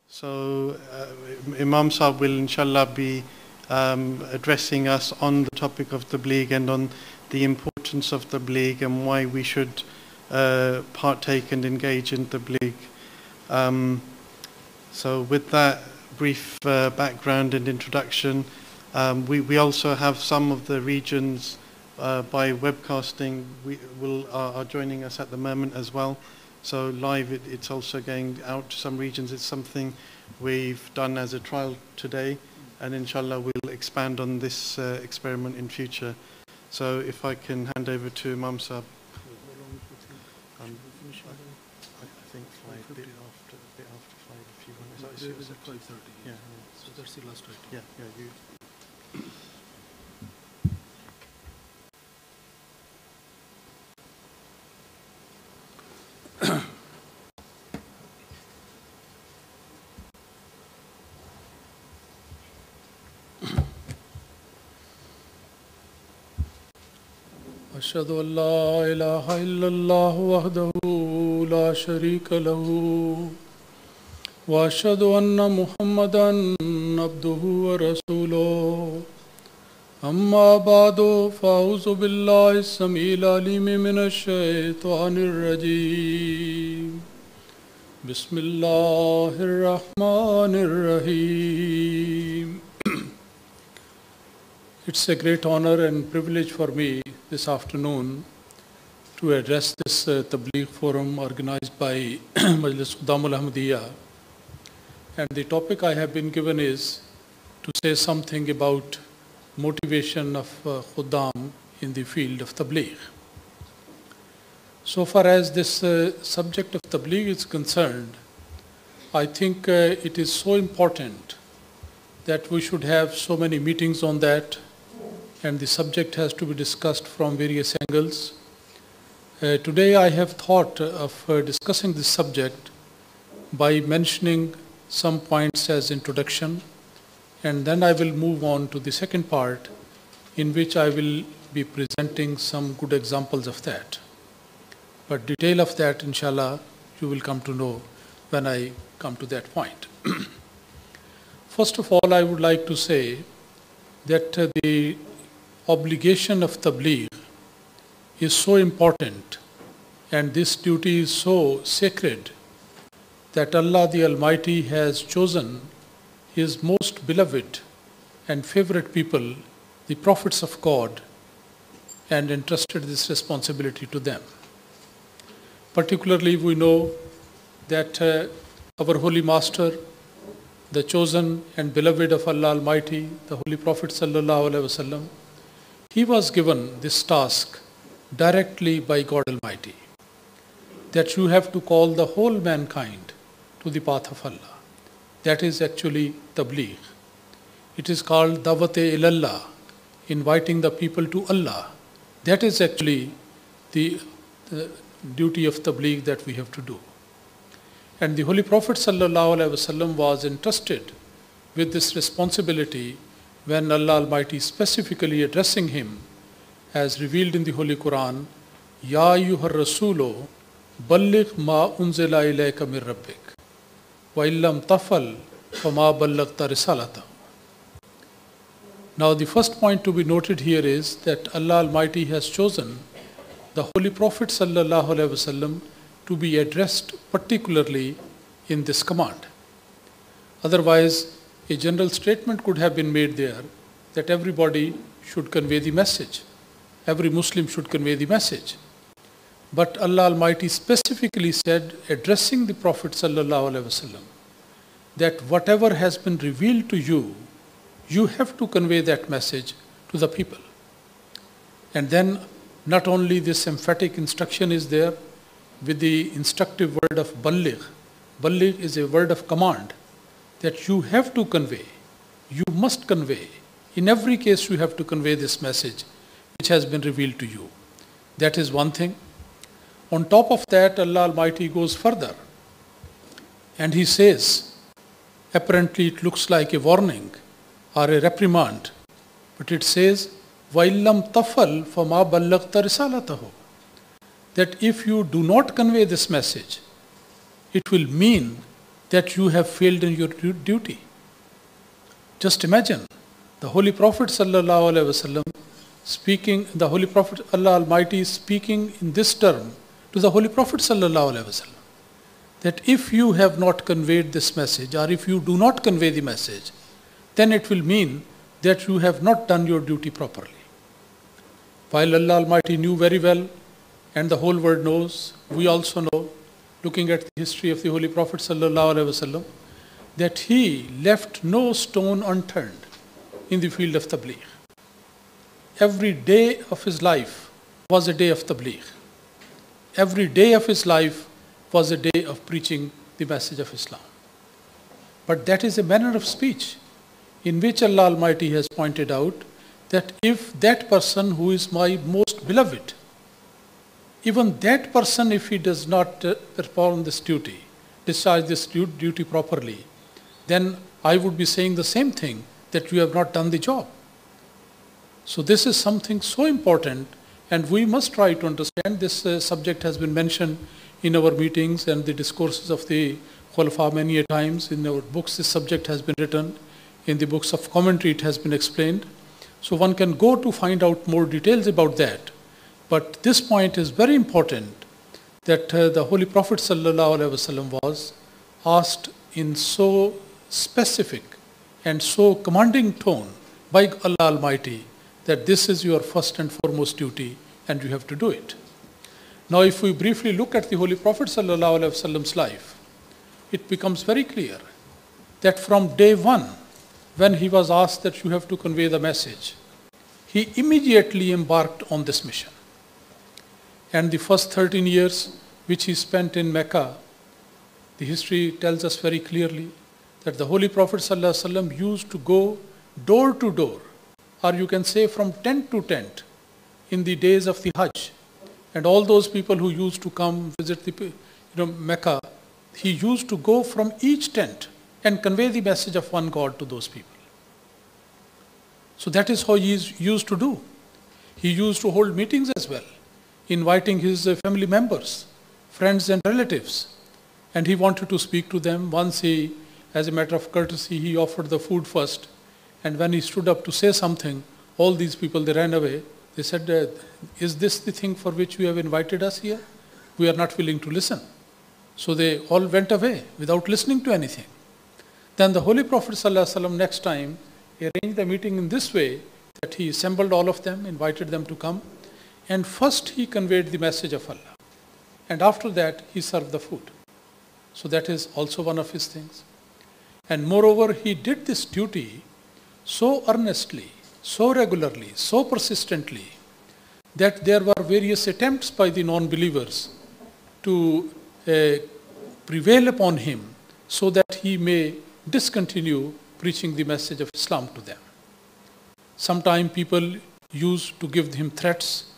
So Imam Sahib will inshallah be addressing us on the topic of tabligh and on the importance of tabligh and why we should partake and engage in tabligh. So with that brief background and introduction, we also have some of the regions by webcasting are joining us at the moment as well. So live, it's also going out to some regions. It's something we've done as a trial today, and inshallah we'll expand on this experiment in future. So if I can hand over to Imam Sahib. I think flight a bit after flight, if you want. It was at 5:30. Yeah. So that's the last item. Yeah, you. أشهد أن لا إله إلا الله وحده لا شريك له وأشهد أن محمدا عبده ورسوله أما بعد فأعوذ بالله السميع العليم من الشيطان الرجيم بسم الله الرحمن الرحيم. It's a great honor and privilege for me this afternoon to address this Tabligh forum organized by Majlis Khuddam al-Ahmadiyya. And the topic I have been given is to say something about motivation of Khuddam in the field of Tabligh. So far as this subject of Tabligh is concerned, I think it is so important that we should have so many meetings on that, and the subject has to be discussed from various angles. Today I have thought of discussing this subject by mentioning some points as introduction, and then I will move on to the second part, in which I will be presenting some good examples of that. But detail of that, inshallah, you will come to know when I come to that point. First of all, I would like to say that the obligation of tabligh is so important, and this duty is so sacred, that Allah the Almighty has chosen His most beloved and favorite people, the prophets of God, and entrusted this responsibility to them. Particularly, we know that our Holy Master, the chosen and beloved of Allah Almighty, the Holy Prophet Sallallahu Alaihi Wasallam, he was given this task directly by God Almighty, that you have to call the whole mankind to the path of Allah. That is actually tabligh. It is called dawat-e ilallah, inviting the people to Allah. That is actually the duty of tabligh that we have to do. And the Holy Prophet Sallallahu Alaihi Wasallam was entrusted with this responsibility when Allah Almighty specifically addressing him, as revealed in the Holy Quran, Ya ayyuhar rasulu balligh ma unzila ilayka min rabbik wa illam tafal fama ballaghta risalata. Now the first point to be noted here is that Allah Almighty has chosen the Holy Prophet Sallallahu Alaihi Wasallam to be addressed particularly in this command. Otherwise, a general statement could have been made there that everybody should convey the message. Every Muslim should convey the message. But Allah Almighty specifically said, addressing the Prophet Sallallahu Alaihi Wasallam, that whatever has been revealed to you, you have to convey that message to the people. And then not only this emphatic instruction is there with the instructive word of balligh. Balligh is a word of command that you have to convey, you must convey. In every case you have to convey this message which has been revealed to you. That is one thing. On top of that, Allah Almighty goes further and He says, apparently it looks like a warning or a reprimand, but it says, وَإِلَّمْ تَفَلْ فَمَا بَلَّغْتَ رِسَالَتَهُ, that if you do not convey this message, it will mean that you have failed in your duty. Just imagine the Holy Prophet sallallahu alaihi wasallam speaking, the Holy Prophet Allah Almighty is speaking in this term to the Holy Prophet sallallahu alaihi wasallam, that if you have not conveyed this message, or if you do not convey the message, then it will mean that you have not done your duty properly. While Allah Almighty knew very well, and the whole world knows, we also know, looking at the history of the Holy Prophet sallallahu alaihi wasallam, that he left no stone unturned in the field of tabligh. Every day of his life was a day of tabligh. Every day of his life was a day of preaching the message of Islam. But that is a manner of speech in which Allah Almighty has pointed out that if that person who is my most beloved, even that person, if he does not perform this duty, discharge this duty properly, then I would be saying the same thing, that you have not done the job. So this is something so important, and we must try to understand. This subject has been mentioned in our meetings and the discourses of the Khulafa many a times. In our books, this subject has been written. In the books of commentary, it has been explained. So one can go to find out more details about that. But this point is very important, that the Holy Prophet ﷺ was asked in so specific and so commanding tone by Allah Almighty that this is your first and foremost duty and you have to do it. Now if we briefly look at the Holy Prophet ﷺ's life, it becomes very clear that from day one, when he was asked that you have to convey the message, he immediately embarked on this mission. And the first 13 years which he spent in Mecca, the history tells us very clearly that the Holy Prophet ﷺ used to go door to door, or you can say from tent to tent, in the days of the Hajj. And all those people who used to come visit the Mecca, he used to go from each tent and convey the message of one God to those people. So that is how he used to do. He used to hold meetings as well, inviting his family members, friends and relatives, and he wanted to speak to them. Once he, as a matter of courtesy, he offered the food first, and when he stood up to say something, all these people, they ran away. They said, is this the thing for which you have invited us here? We are not willing to listen. So they all went away without listening to anything. Then the Holy Prophet ﷺ next time arranged the meeting in this way, that he assembled all of them, invited them to come, and first he conveyed the message of Allah. And after that, he served the food. So that is also one of his things. And moreover, he did this duty so earnestly, so regularly, so persistently, that there were various attempts by the non-believers to prevail upon him so that he may discontinue preaching the message of Islam to them. Sometimes people used to give him threats,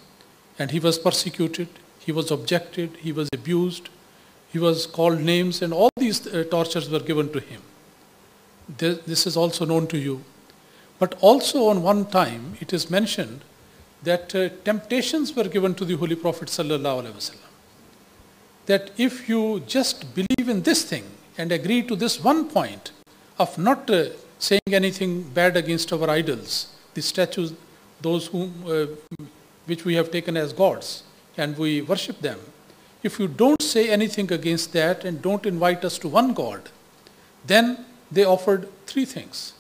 and he was persecuted, he was objected, he was abused, he was called names, and all these tortures were given to him. This is also known to you. But also on one time, it is mentioned that temptations were given to the Holy Prophet ﷺ, that if you just believe in this thing and agree to this one point of not saying anything bad against our idols, the statues, those which we have taken as gods, and we worship them, if you don't say anything against that and don't invite us to one God, then they offered three things.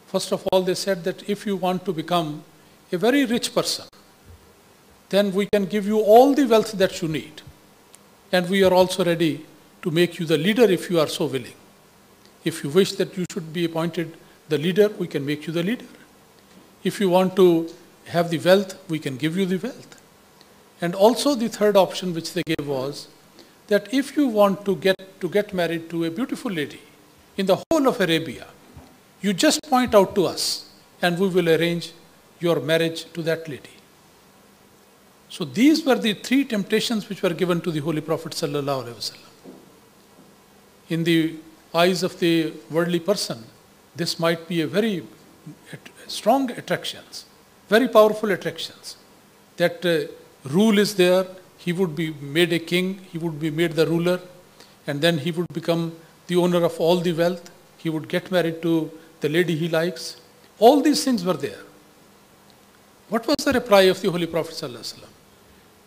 First of all, they said that if you want to become a very rich person, then we can give you all the wealth that you need. And we are also ready to make you the leader if you are so willing. If you wish that you should be appointed the leader, we can make you the leader. If you want to have the wealth, we can give you the wealth. And also the third option which they gave was that if you want to get married to a beautiful lady in the whole of Arabia, you just point out to us and we will arrange your marriage to that lady. So these were the three temptations which were given to the Holy Prophet ﷺ. In the eyes of the worldly person, this might be a very strong attractions, very powerful attractions. That rule is there, he would be made a king, he would be made the ruler, and then he would become the owner of all the wealth. He would get married to the lady he likes. All these things were there. What was the reply of the Holy Prophet ﷺ?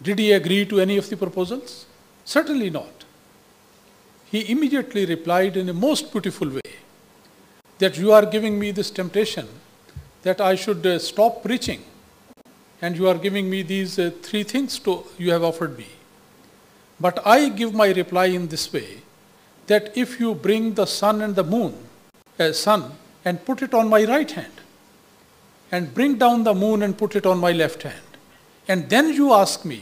Did he agree to any of the proposals? Certainly not. He immediately replied in a most beautiful way that you are giving me this temptation that I should stop preaching, and you are giving me these three things you have offered me. But I give my reply in this way, that if you bring the sun and the moon, sun, and put it on my right hand, and bring down the moon and put it on my left hand, and then you ask me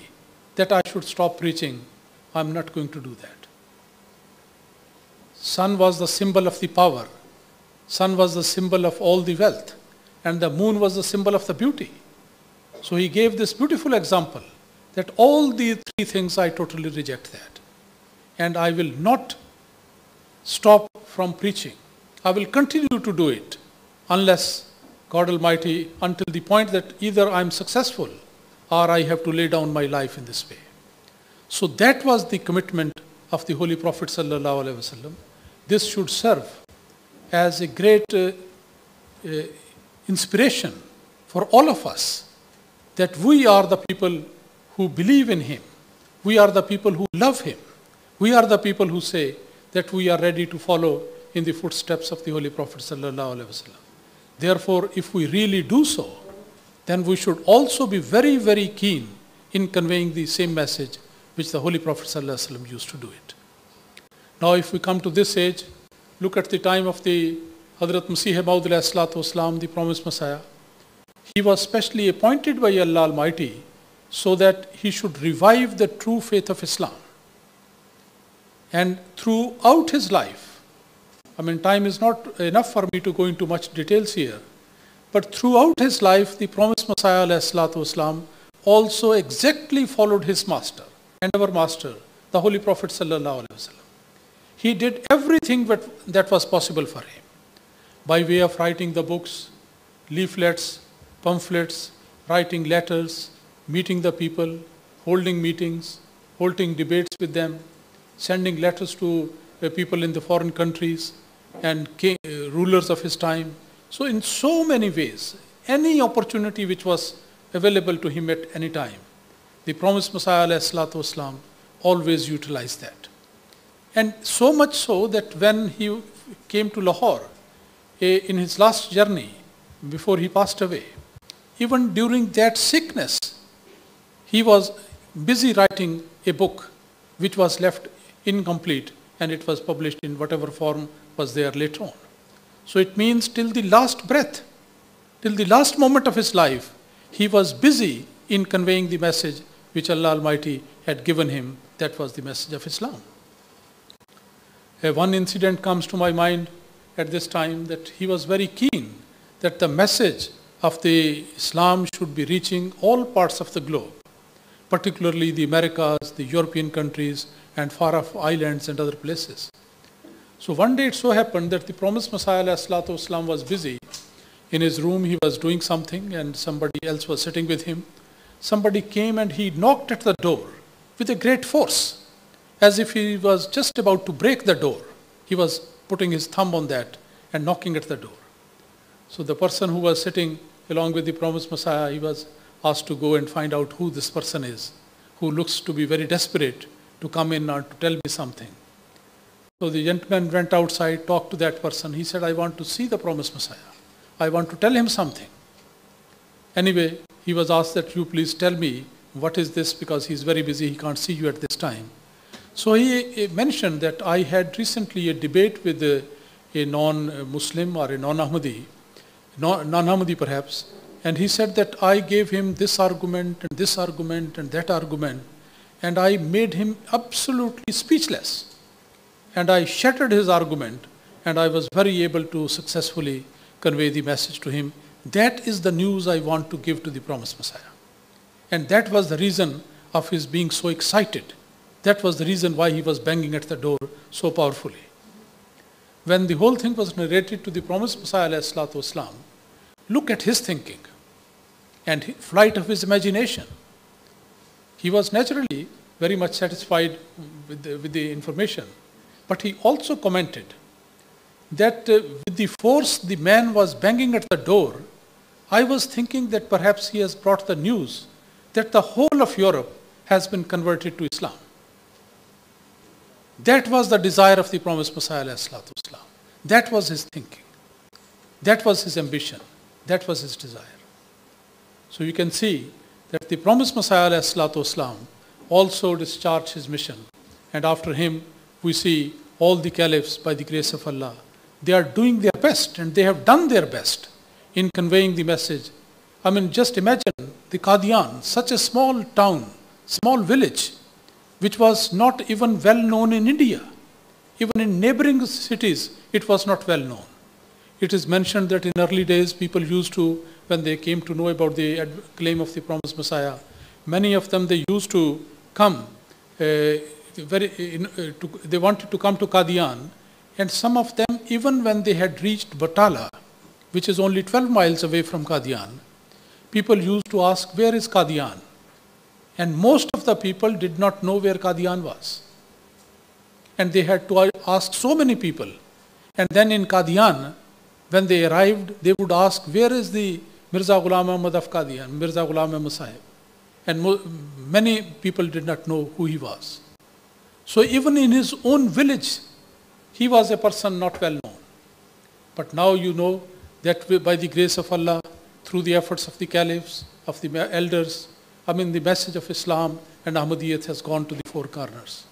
that I should stop preaching, I'm not going to do that. Sun was the symbol of the power. Sun was the symbol of all the wealth. And the moon was the symbol of the beauty. So he gave this beautiful example that all the three things I totally reject that. And I will not stop from preaching. I will continue to do it unless God Almighty, until the point that either I am successful or I have to lay down my life in this way. So that was the commitment of the Holy Prophet sallallahu alaihi wasallam. This should serve as a great inspiration for all of us, that we are the people who believe in him. We are the people who love him. We are the people who say that we are ready to follow in the footsteps of the Holy Prophet sallallahu alaihi wasallam. Therefore, if we really do so, then we should also be very, very keen in conveying the same message which the Holy Prophet sallallahu alaihi wasallam used to do it. Now, if we come to this age, look at the time of the Hazrat Masih Maud alayhi salatu wasalam, the promised Messiah. He was specially appointed by Allah Almighty so that he should revive the true faith of Islam. And throughout his life, I mean, time is not enough for me to go into much details here, but throughout his life, the promised Messiah alayhi salatu wasalam also exactly followed his master and our master, the Holy Prophet sallallahu alaihi wasallam. He did everything that was possible for him by way of writing the books, leaflets, pamphlets, writing letters, meeting the people, holding meetings, holding debates with them, sending letters to people in the foreign countries and rulers of his time. So in so many ways, any opportunity which was available to him at any time, the promised Messiah alayhi salatu wasalam always utilized that. And so much so that when he came to Lahore, in his last journey, before he passed away, even during that sickness, he was busy writing a book which was left incomplete, and it was published in whatever form was there later on. So it means till the last breath, till the last moment of his life, he was busy in conveying the message which Allah Almighty had given him. That was the message of Islam. One incident comes to my mind at this time, that he was very keen that the message of the Islam should be reaching all parts of the globe, particularly the Americas, the European countries, and far-off islands and other places. So one day it so happened that the promised Messiah ﷺ was busy. In his room he was doing something and somebody else was sitting with him. Somebody came and he knocked at the door with a great force, as if he was just about to break the door. He was putting his thumb on that and knocking at the door. So the person who was sitting along with the promised Messiah, he was asked to go and find out who this person is, who looks to be very desperate to come in or to tell me something. So the gentleman went outside, talked to that person. He said, I want to see the promised Messiah. I want to tell him something. Anyway, he was asked that you please tell me what is this, because he's very busy, he can't see you at this time. So he mentioned that I had recently a debate with a non-Muslim or a non-Ahmadi perhaps, and he said that I gave him this argument and this argument and that argument, and I made him absolutely speechless. And I shattered his argument, and I was very able to successfully convey the message to him. That is the news I want to give to the promised Messiah. And that was the reason of his being so excited. That was the reason why he was banging at the door so powerfully. When the whole thing was narrated to the promised Messiah ﷺ, look at his thinking and flight of his imagination. He was naturally very much satisfied with the information, But he also commented that with the force the man was banging at the door, I was thinking that perhaps he has brought the news that the whole of Europe has been converted to Islam. That was the desire of the promised Messiah alayhi salatu wasalam. That was his thinking. That was his ambition. That was his desire. So you can see that the promised Messiah alayhi salatu wasalam also discharged his mission. And after him, we see all the caliphs, by the grace of Allah, they are doing their best, and they have done their best in conveying the message. I mean, just imagine the Qadian, such a small town, small village, which was not even well known in India. Even in neighboring cities, it was not well known. It is mentioned that in early days, people used to, when they came to know about the claim of the promised Messiah, many of them, they used to come, they wanted to come to Qadian, and some of them, even when they had reached Batala, which is only 12 miles away from Qadian, people used to ask, where is Qadian? And most of the people did not know where Qadian was. And they had to ask so many people. And then in Qadian, when they arrived, they would ask, where is the Mirza Ghulam Ahmad of Qadian, Mirza Ghulam Ahmad Sahib? And many people did not know who he was. So even in his own village, he was a person not well known. But now you know that by the grace of Allah, through the efforts of the caliphs, of the elders, the message of Islam and Ahmadiyyat has gone to the four corners.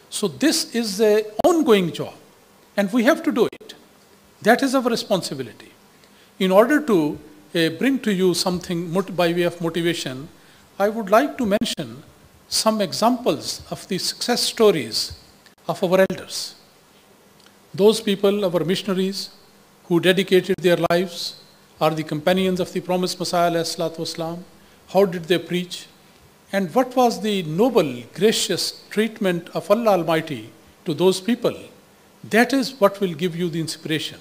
So this is an ongoing job, and we have to do it. That is our responsibility. In order to bring to you something by way of motivation, I would like to mention some examples of the success stories of our elders. Those people, our missionaries, who dedicated their lives, are the companions of the promised Messiah alayhi salatu wasalam. How did they preach? And what was the noble, gracious treatment of Allah Almighty to those people? That is what will give you the inspiration.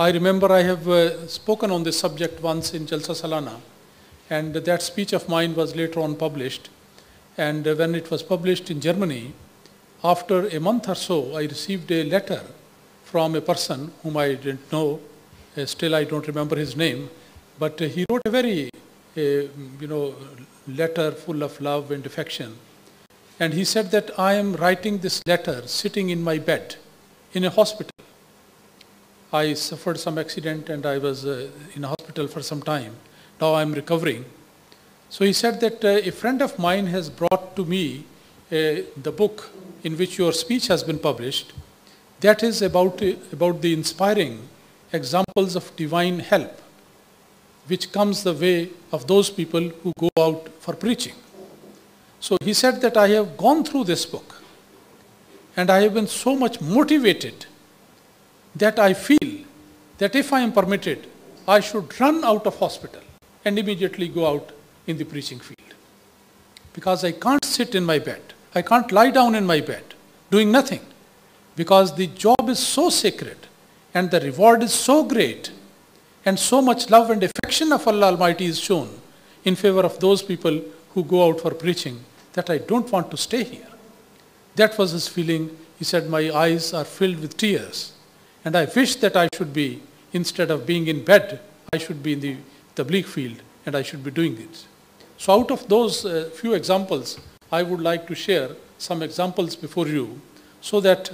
I remember I have spoken on this subject once in Jalsa Salana, and that speech of mine was later on published. And when it was published in Germany, after a month or so, I received a letter from a person whom I didn't know. Still, I don't remember his name, but he wrote a very, letter full of love and affection. And he said that I am writing this letter sitting in my bed in a hospital. I suffered some accident and I was in a hospital for some time. Now I am recovering. So he said that a friend of mine has brought to me the book in which your speech has been published. That is about the inspiring examples of divine help, which comes the way of those people who go out for preaching. So he said that I have gone through this book and I have been so much motivated that I feel that if I am permitted, I should run out of hospital and immediately go out in the preaching field. Because I can't sit in my bed. I can't lie down in my bed doing nothing, because the job is so sacred and the reward is so great, and so much love and affection of Allah Almighty is shown in favor of those people who go out for preaching, that I don't want to stay here. That was his feeling. He said, my eyes are filled with tears, and I wish that I should be, instead of being in bed, I should be in the Tabligh field, and I should be doing it. So out of those few examples, I would like to share some examples before you, so that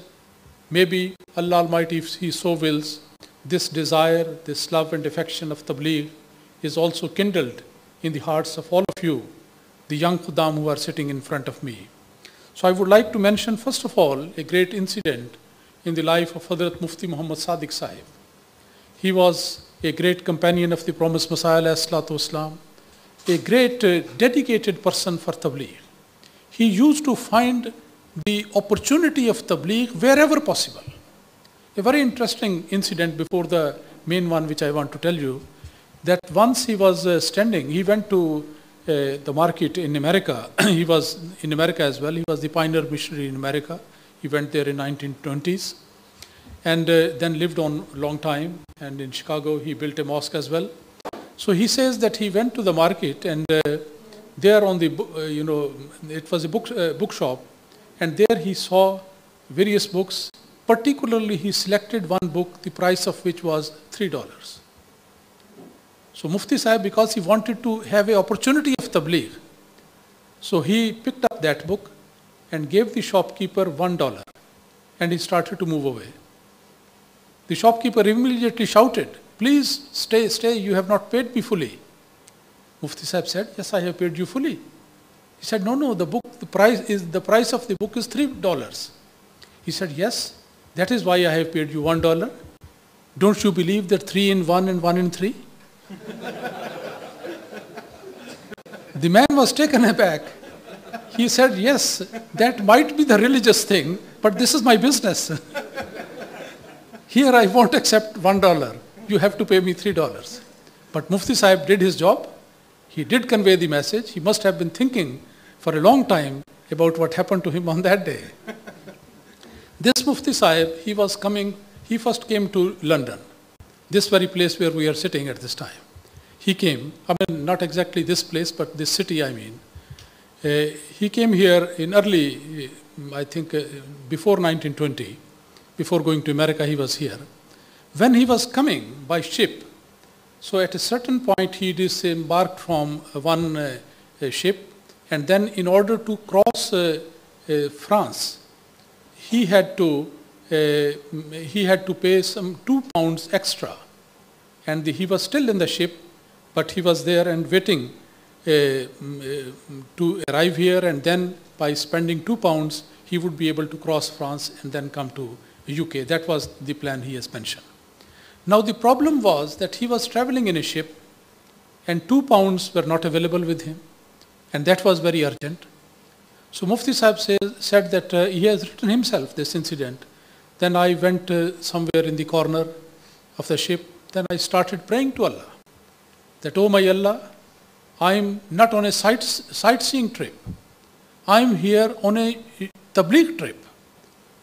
maybe Allah Almighty, if He so wills, this desire, this love and affection of Tabligh is also kindled in the hearts of all of you, the young Khuddam who are sitting in front of me. So I would like to mention, first of all, a great incident in the life of Hazrat Mufti Muhammad Sadiq Sahib. He was a great companion of the promised Messiah alayhi salatu wasalam, a great dedicated person for Tabligh. He used to find the opportunity of Tabligh wherever possible. A very interesting incident before the main one which I want to tell you, that once he was standing, he went to the market in America. He was in America as well. He was the pioneer missionary in America. He went there in 1920s and then lived on a long time. And in Chicago, he built a mosque as well. So he says that he went to the market, and there on the, it was a bookshop, and there he saw various books. Particularly, he selected one book, the price of which was $3. So Mufti Sahib, because he wanted to have an opportunity of tabligh, so he picked up that book and gave the shopkeeper $1, and he started to move away. The shopkeeper immediately shouted, "Please stay, stay, you have not paid me fully." Mufti Sahib said, "Yes, I have paid you fully." He said, "No, the price of the book is $3. He said, "Yes, that is why I have paid you $1. Don't you believe that 3 in 1 and 1 in 3? The man was taken aback. He said, "Yes, that might be the religious thing, but this is my business. Here I won't accept $1. You have to pay me $3. But Mufti Sahib did his job. He did convey the message. He must have been thinking for a long time about what happened to him on that day. This Mufti Sahib, he first came to London, this very place where we are sitting at this time. He came, not exactly this place, but this city, he came here in early, before 1920, before going to America, he was here. When he was coming by ship, so at a certain point he disembarked from one ship, and then in order to cross France, he had to pay some £2 extra, and he was still in the ship, but he was there and waiting to arrive here, and then by spending £2, he would be able to cross France and then come to UK. That was the plan he has mentioned. Now the problem was that he was traveling in a ship, and £2 were not available with him, and that was very urgent. So Mufti Sahib said that he has written himself this incident. Then I went somewhere in the corner of the ship. Then I started praying to Allah that, "Oh my Allah, I am not on a sightseeing trip. I am here on a tabligh trip.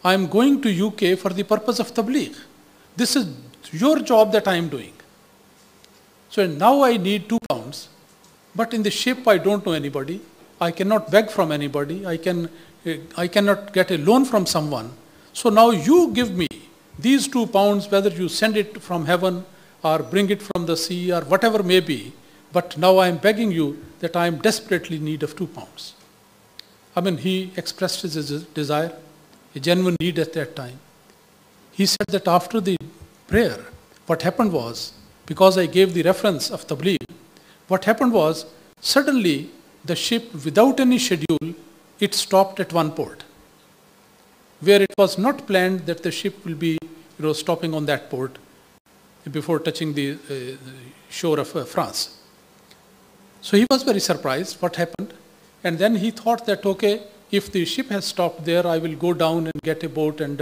I am going to UK for the purpose of tabligh. This is your job that I am doing. So now I need £2, but in the ship I don't know anybody. I cannot beg from anybody. I cannot get a loan from someone. So now you give me these £2, whether you send it from heaven or bring it from the sea or whatever may be. But now I am begging you that I am desperately in need of £2. He expressed his desire, a genuine need at that time. He said that after the prayer, what happened was, because I gave the reference of tabligh, what happened was, suddenly the ship, without any schedule, it stopped at one port, where it was not planned that the ship will be stopping on that port before touching the shore of France. So he was very surprised what happened, and then he thought that, okay, if the ship has stopped there, I will go down and get a boat and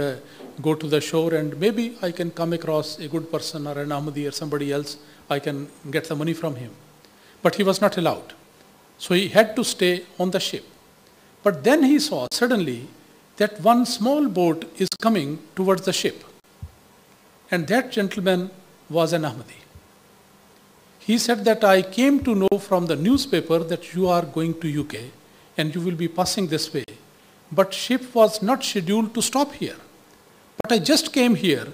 go to the shore, and maybe I can come across a good person or an Ahmadi or somebody else. I can get the money from him. But he was not allowed. So he had to stay on the ship. But then he saw suddenly that one small boat is coming towards the ship. And that gentleman was an Ahmadi. He said that I came to know from the newspaper that you are going to UK and you will be passing this way. But ship was not scheduled to stop here. But I just came here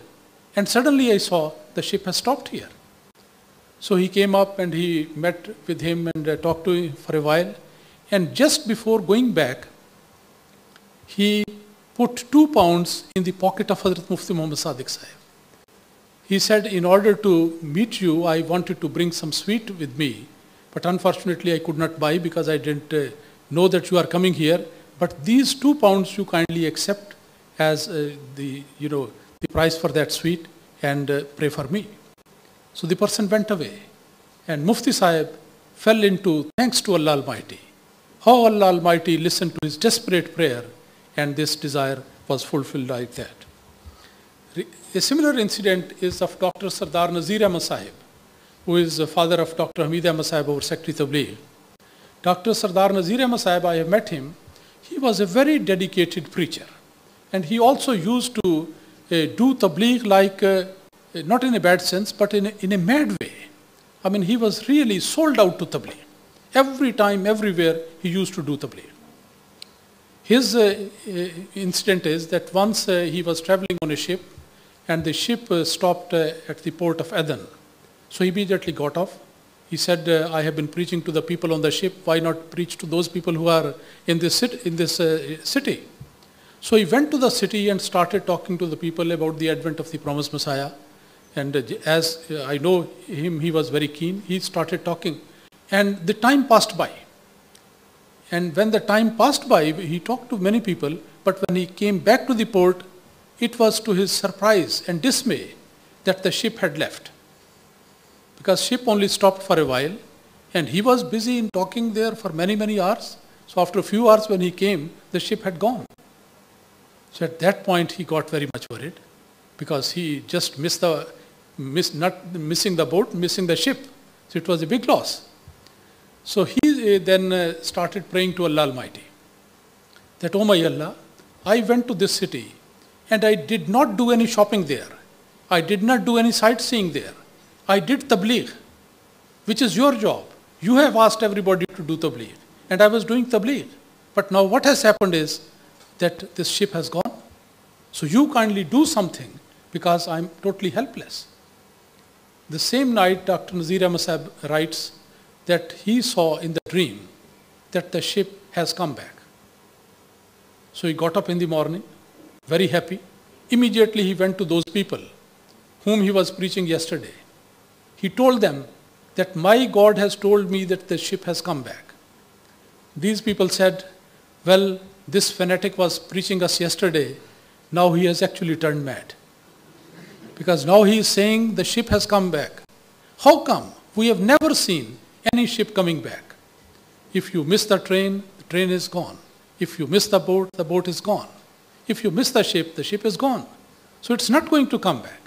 and suddenly I saw the ship has stopped here. So he came up and he met with him and talked to him for a while. And just before going back, he put £2 in the pocket of Hazrat Mufti Muhammad Sadiq Sahib. He said, in order to meet you, I wanted to bring some sweet with me. But unfortunately, I could not buy because I didn't know that you are coming here. But these £2 you kindly accept as the price for that sweet and pray for me. So the person went away. And Mufti Sahib fell into thanks to Allah Almighty. How Allah Almighty listened to his desperate prayer, and this desire was fulfilled like that. A similar incident is of Dr. Sardar Nazir Ahmad Sahib, who is the father of Dr. Hamid Ahmad Sahib, our Secretary Tabligh. Dr. Sardar Nazir Ahmad Sahib, I have met him. He was a very dedicated preacher. And he also used to do tabligh like, not in a bad sense, but in a mad way. He was really sold out to tabligh. Every time, everywhere, he used to do tabligh. His incident is that once he was traveling on a ship and the ship stopped at the port of Aden. So he immediately got off. He said, I have been preaching to the people on the ship. Why not preach to those people who are in this city? So he went to the city and started talking to the people about the advent of the promised Messiah. And as I know him, he was very keen. He started talking. And the time passed by. And when the time passed by, he talked to many people. But when he came back to the port, it was to his surprise and dismay that the ship had left. Because ship only stopped for a while. And he was busy in talking there for many, many hours. So after a few hours when he came, the ship had gone. So at that point, he got very much worried because he just not missing the boat, missing the ship. So it was a big loss. So he then started praying to Allah Almighty that, oh my Allah, I went to this city and I did not do any shopping there. I did not do any sightseeing there. I did tabligh, which is your job. You have asked everybody to do tabligh and I was doing tabligh. But now what has happened is that this ship has gone. So you kindly do something because I'm totally helpless. The same night, Dr. Nazir Ahmad Sahib writes that he saw in the dream that the ship has come back. So he got up in the morning, very happy. Immediately he went to those people whom he was preaching yesterday. He told them that my God has told me that the ship has come back. These people said, well, this fanatic was preaching us yesterday. Now he has actually turned mad. Because now he is saying the ship has come back. How come? We have never seen any ship coming back. If you miss the train is gone. If you miss the boat is gone. If you miss the ship is gone. So it's not going to come back.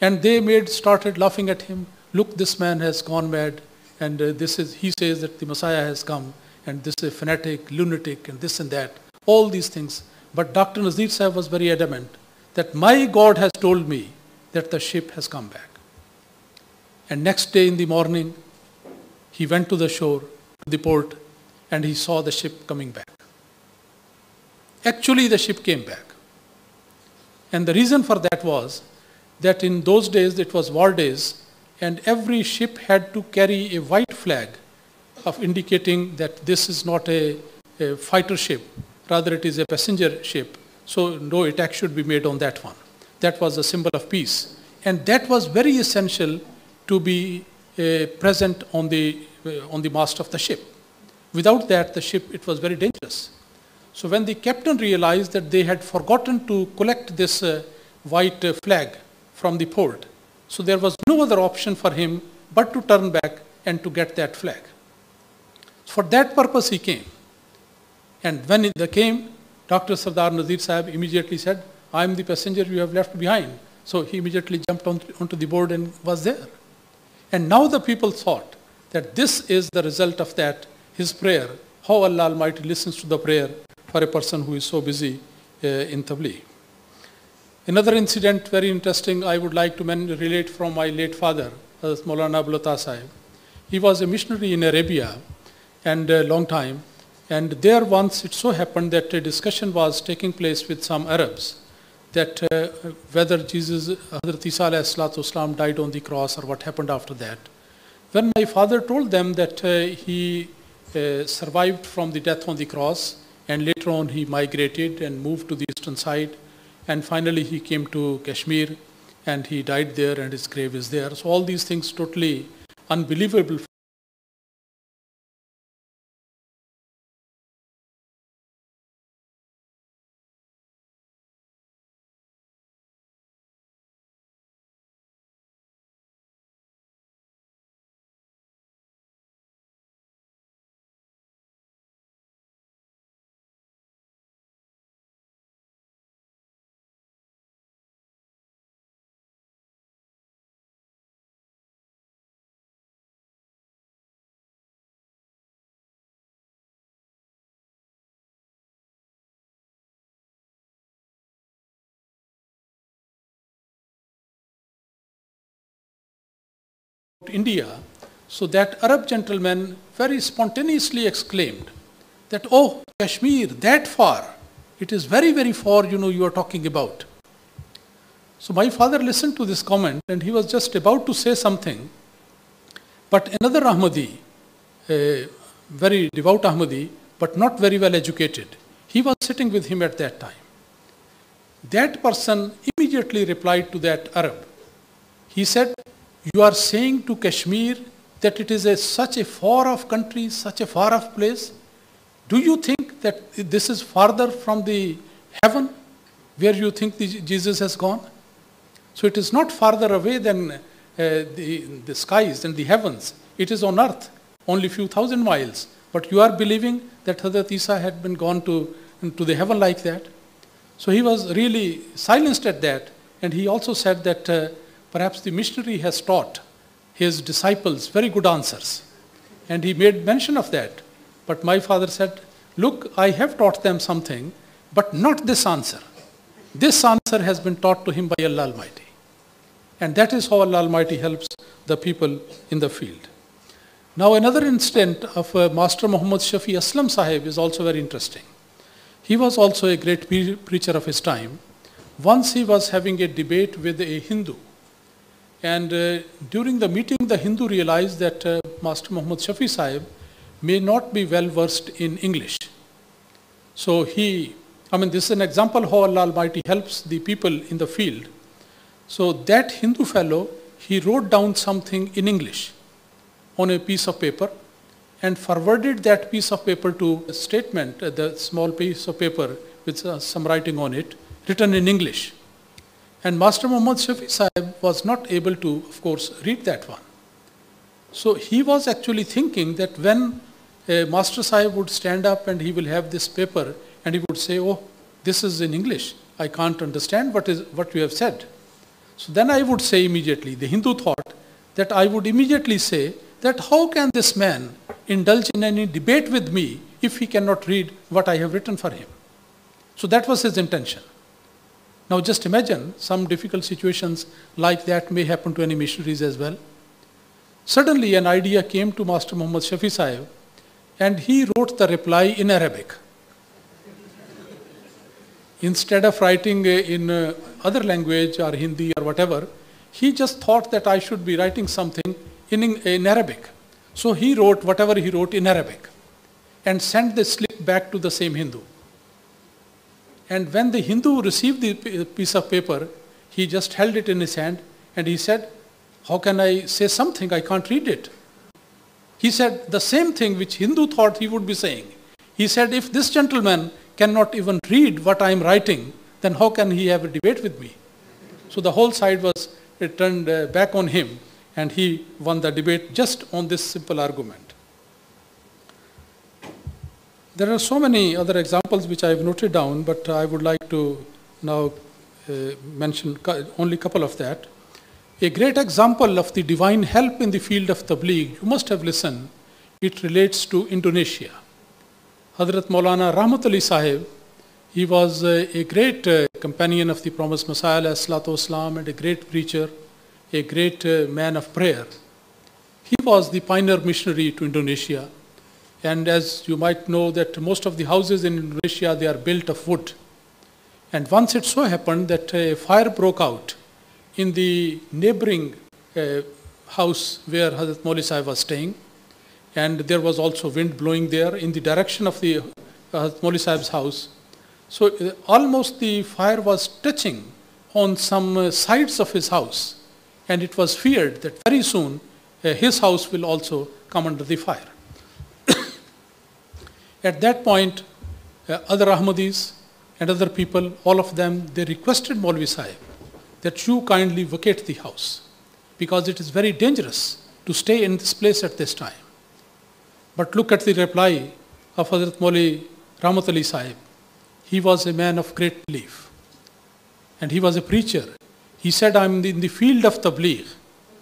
And they started laughing at him. Look, this man has gone mad. And he says that the Messiah has come. And this is a fanatic, lunatic, and this and that. All these things. But Dr. Nazir Sahib was very adamant that my God has told me that the ship has come back. And next day in the morning, he went to the shore, to the port, and he saw the ship coming back. Actually, the ship came back. And the reason for that was that in those days, it was war days, and every ship had to carry a white flag of indicating that this is not a fighter ship, rather it is a passenger ship. So no attack should be made on that one. That was a symbol of peace. And that was very essential to be present on the mast of the ship. Without that, the ship, it was very dangerous. So when the captain realized that they had forgotten to collect this white flag from the port, so there was no other option for him but to turn back and to get that flag. For that purpose he came. And when they came, Dr. Sardar Nazir Sahib immediately said, I am the passenger you have left behind. So he immediately jumped onto the board and was there. And now the people thought that this is the result of that, his prayer, how Allah Almighty listens to the prayer for a person who is so busy in Tabligh. Another incident, very interesting, I would like to relate from my late father, Maulana Abul Atta Sahib. He was a missionary in Arabia and a long time. And there once it so happened that a discussion was taking place with some Arabs that whether Jesus, Hazrat Isa alayhi salatu wasalam died on the cross or what happened after that. When my father told them that he survived from the death on the cross and later on he migrated and moved to the eastern side and finally he came to Kashmir and he died there and his grave is there. So all these things totally unbelievable. India, so that Arab gentleman very spontaneously exclaimed that, oh, Kashmir, that far, it is very, very far, you are talking about. So my father listened to this comment and he was just about to say something. But another Ahmadi, a very devout Ahmadi, but not very well educated, he was sitting with him at that time. That person immediately replied to that Arab. He said, you are saying to Kashmir that it is such a far-off country, such a far-off place? Do you think that this is farther from the heaven where you think Jesus has gone? So it is not farther away than the skies and the heavens. It is on earth, only a few thousand miles. But you are believing that Hazrat Isa had been gone to the heaven like that? So he was really silenced at that. And he also said that perhaps the missionary has taught his disciples very good answers. And he made mention of that. But my father said, look, I have taught them something, but not this answer. This answer has been taught to him by Allah Almighty. And that is how Allah Almighty helps the people in the field. Now another incident of Master Muhammad Shafi Aslam Sahib is also very interesting. He was also a great preacher of his time. Once he was having a debate with a Hindu. And during the meeting, the Hindu realized that Master Muhammad Shafi Sahib may not be well versed in English. So this is an example how Allah Almighty helps the people in the field. So that Hindu fellow, he wrote down something in English on a piece of paper and forwarded that piece of paper to a statement, the small piece of paper with some writing on it, written in English. And Master Muhammad Shafi Sahib was not able to, of course, read that one. So he was actually thinking that when Master Sahib would stand up and he will have this paper and he would say, oh, this is in English. I can't understand what you have said. So then I would say immediately, the Hindu thought that I would immediately say that how can this man indulge in any debate with me if he cannot read what I have written for him? So that was his intention. Now just imagine some difficult situations like that may happen to any missionaries as well. Suddenly an idea came to Master Muhammad Shafi Sahib and he wrote the reply in Arabic. Instead of writing in other language or Hindi or whatever, he just thought that I should be writing something in Arabic. So he wrote whatever he wrote in Arabic and sent the slip back to the same Hindu. And when the Hindu received the piece of paper, he just held it in his hand and he said, how can I say something? I can't read it. He said the same thing which Hindu thought he would be saying. He said, if this gentleman cannot even read what I am writing, then how can he have a debate with me? So the whole side was turned back on him and he won the debate just on this simple argument. There are so many other examples which I have noted down, but I would like to now mention only a couple of that. A great example of the divine help in the field of Tabligh, you must have listened, it relates to Indonesia. Hazrat Maulana Rahmat Ali Sahib, he was a great companion of the promised Messiah ﷺ and a great preacher, a great man of prayer. He was the pioneer missionary to Indonesia. And as you might know that most of the houses in Indonesia, they are built of wood. And once it so happened that a fire broke out in the neighboring house where Hazrat Maulvi Sahib was staying. And there was also wind blowing there in the direction of the Hazrat Maulvi Sahib's house. So almost the fire was touching on some sides of his house. And it was feared that very soon his house will also come under the fire. At that point, other Ahmadis and other people, all of them, they requested Maulvi Sahib that you kindly vacate the house because it is very dangerous to stay in this place at this time. But look at the reply of Hazrat Maulvi Rahmat Ali Sahib. He was a man of great belief and he was a preacher. He said, I am in the field of Tabligh.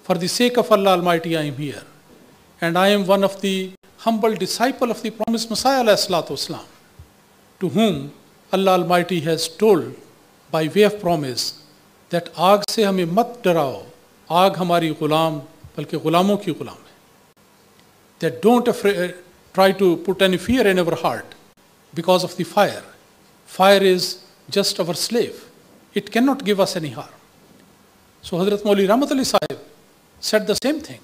For the sake of Allah Almighty, I am here. And I am one of the humble disciple of the promised Messiah ﷺ, to whom Allah Almighty has told by way of promise that आग से हमें मत डराओ, आग हमारी गुलाम बल्कि गुलामों की गुलाम है. That don't try to put any fear in our heart. because of the fire. Fire is just our slave. It cannot give us any harm. So Hazrat Mauli Rahmat Ali Sahib said the same thing,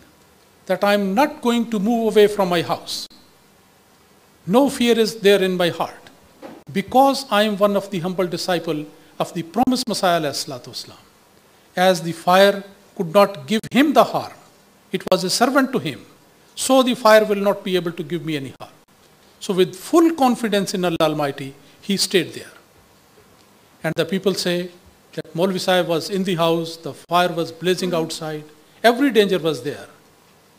that I am not going to move away from my house. No fear is there in my heart, because I am one of the humble disciple of the promised Messiah alayhi salatu wasalam. As the fire could not give him the harm, it was a servant to him, so the fire will not be able to give me any harm. So with full confidence in Allah Almighty, he stayed there. And the people say that Maulvi Sahib was in the house, the fire was blazing outside, every danger was there.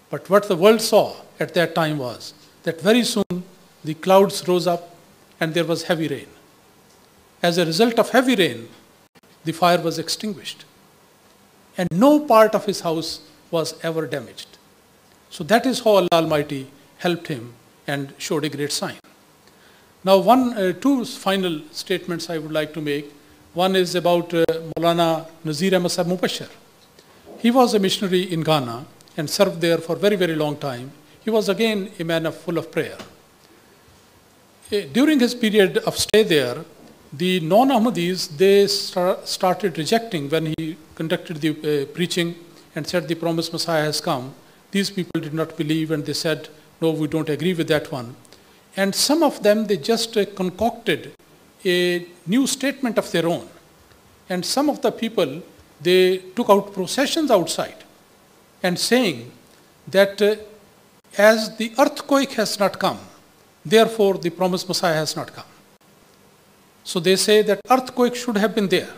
But what the world saw at that time was that very soon the clouds rose up and there was heavy rain. As a result of heavy rain, the fire was extinguished. And no part of his house was ever damaged. So that is how Allah Almighty helped him and showed a great sign. Now two final statements I would like to make. One is about Maulana Nazir Ahmad Sahib Mubashir. He was a missionary in Ghana and served there for a very, very long time. He was again a man full of prayer. During his period of stay there, the non-Ahmadis, they started rejecting when he conducted the preaching and said the promised Messiah has come. These people did not believe and they said, no, we don't agree with that one. And some of them, they just concocted a new statement of their own. And some of the people, they took out processions outside and saying that as the earthquake has not come, therefore the promised Messiah has not come. So they say that earthquake should have been there,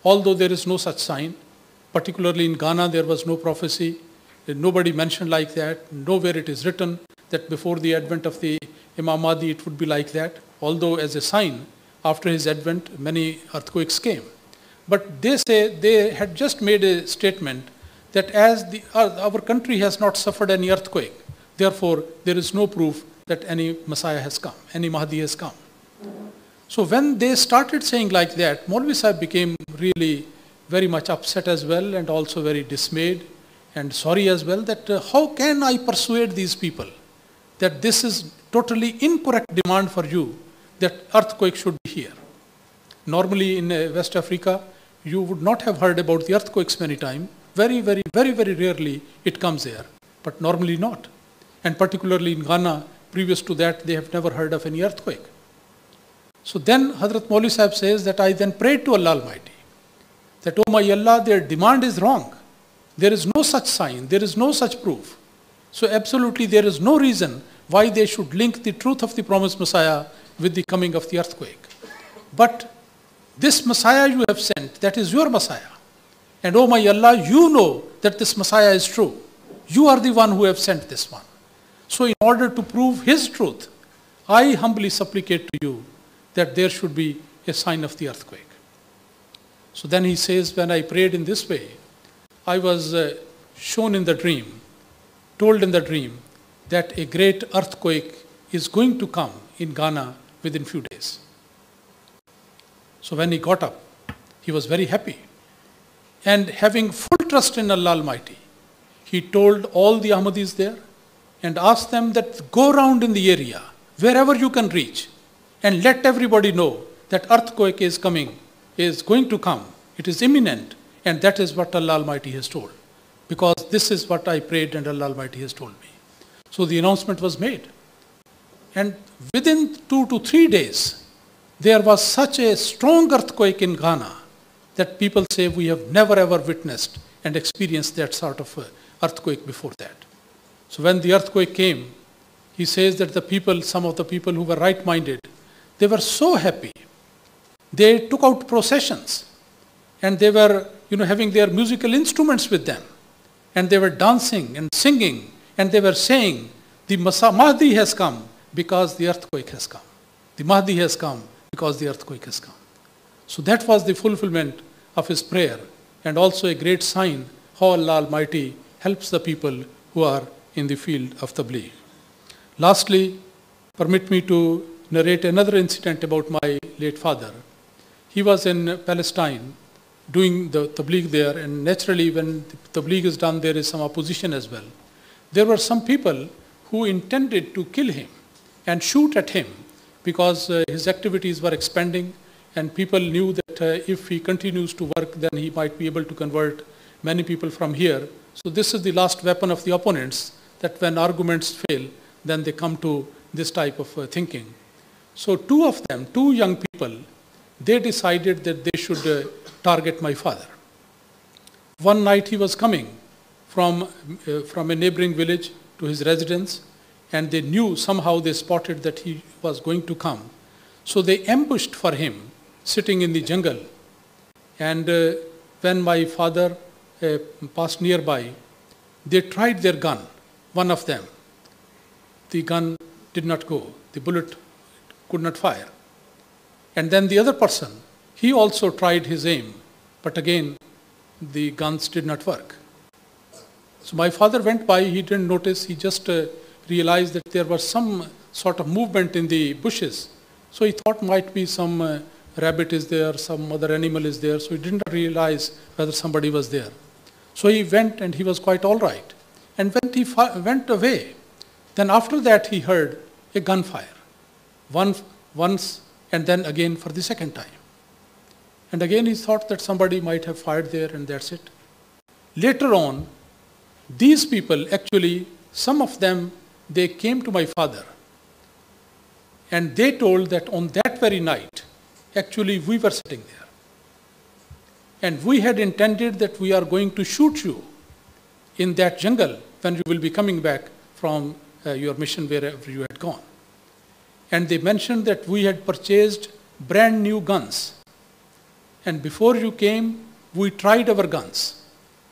although there is no such sign. Particularly in Ghana, there was no prophecy. Nobody mentioned like that. Nowhere it is written that before the advent of the Imam Mahdi it would be like that. Although as a sign, after his advent, many earthquakes came. But they say they had just made a statement that as our country has not suffered any earthquake, therefore there is no proof that any Messiah has come, any Mahdi has come. So when they started saying like that, Maulvi Sahib became really very much upset as well and also very dismayed and sorry as well that how can I persuade these people that this is totally incorrect demand for you that earthquake should be here. Normally in West Africa, you would not have heard about the earthquakes many times. Very, very, very, very rarely it comes there, but normally not. And particularly in Ghana, previous to that, they have never heard of any earthquake. So then Hazrat Maulvi Sahib says that I then prayed to Allah Almighty that, oh my Allah, their demand is wrong. There is no such sign, there is no such proof. So absolutely there is no reason why they should link the truth of the promised Messiah with the coming of the earthquake. But this Messiah you have sent, that is your Messiah. And oh my Allah, you know that this Messiah is true. You are the one who have sent this one. So in order to prove his truth, I humbly supplicate to you that there should be a sign of the earthquake. So then he says, when I prayed in this way, I was shown in the dream, told in the dream, that a great earthquake is going to come in Ghana within few days. So when he got up, he was very happy. And having full trust in Allah Almighty, he told all the Ahmadis there and asked them that go around in the area, wherever you can reach, and let everybody know that earthquake is coming, is going to come. It is imminent, and that is what Allah Almighty has told. Because this is what I prayed and Allah Almighty has told me. So the announcement was made. And within 2 to 3 days, there was such a strong earthquake in Ghana that people say we have never ever witnessed and experienced that sort of earthquake before that. So when the earthquake came, he says that the people, some of the people who were right-minded, they were so happy. They took out processions and they were, having their musical instruments with them. And they were dancing and singing and they were saying, the Mahdi has come because the earthquake has come. The Mahdi has come because the earthquake has come. So that was the fulfillment of his prayer and also a great sign how Allah Almighty helps the people who are in the field of Tabligh. Lastly, permit me to narrate another incident about my late father. He was in Palestine doing the Tabligh there, and naturally when the Tabligh is done, there is some opposition as well. There were some people who intended to kill him and shoot at him because his activities were expanding and people knew that if he continues to work, then he might be able to convert many people from here. So this is the last weapon of the opponents, that when arguments fail, then they come to this type of thinking. So two of them, two young people, they decided that they should target my father. One night he was coming from a neighboring village to his residence, and they knew, somehow they spotted that he was going to come. So they ambushed for him, sitting in the jungle. And when my father passed nearby, they tried their gun, one of them. The gun did not go. The bullet could not fire. And then the other person, he also tried his aim, but again, the guns did not work. So my father went by, he didn't notice, he just realized that there was some sort of movement in the bushes. So he thought might be some rabbit is there, some other animal is there, so he didn't realize whether somebody was there. So he went and he was quite all right. And when he went away, then after that he heard a gunfire. Once and then again for the second time. And again he thought that somebody might have fired there and that's it. Later on, these people actually, some of them, they came to my father and they told that on that very night, actually we were sitting there. And we had intended that we are going to shoot you in that jungle when you will be coming back from your mission wherever you had gone. And they mentioned that we had purchased brand new guns. And before you came, we tried our guns.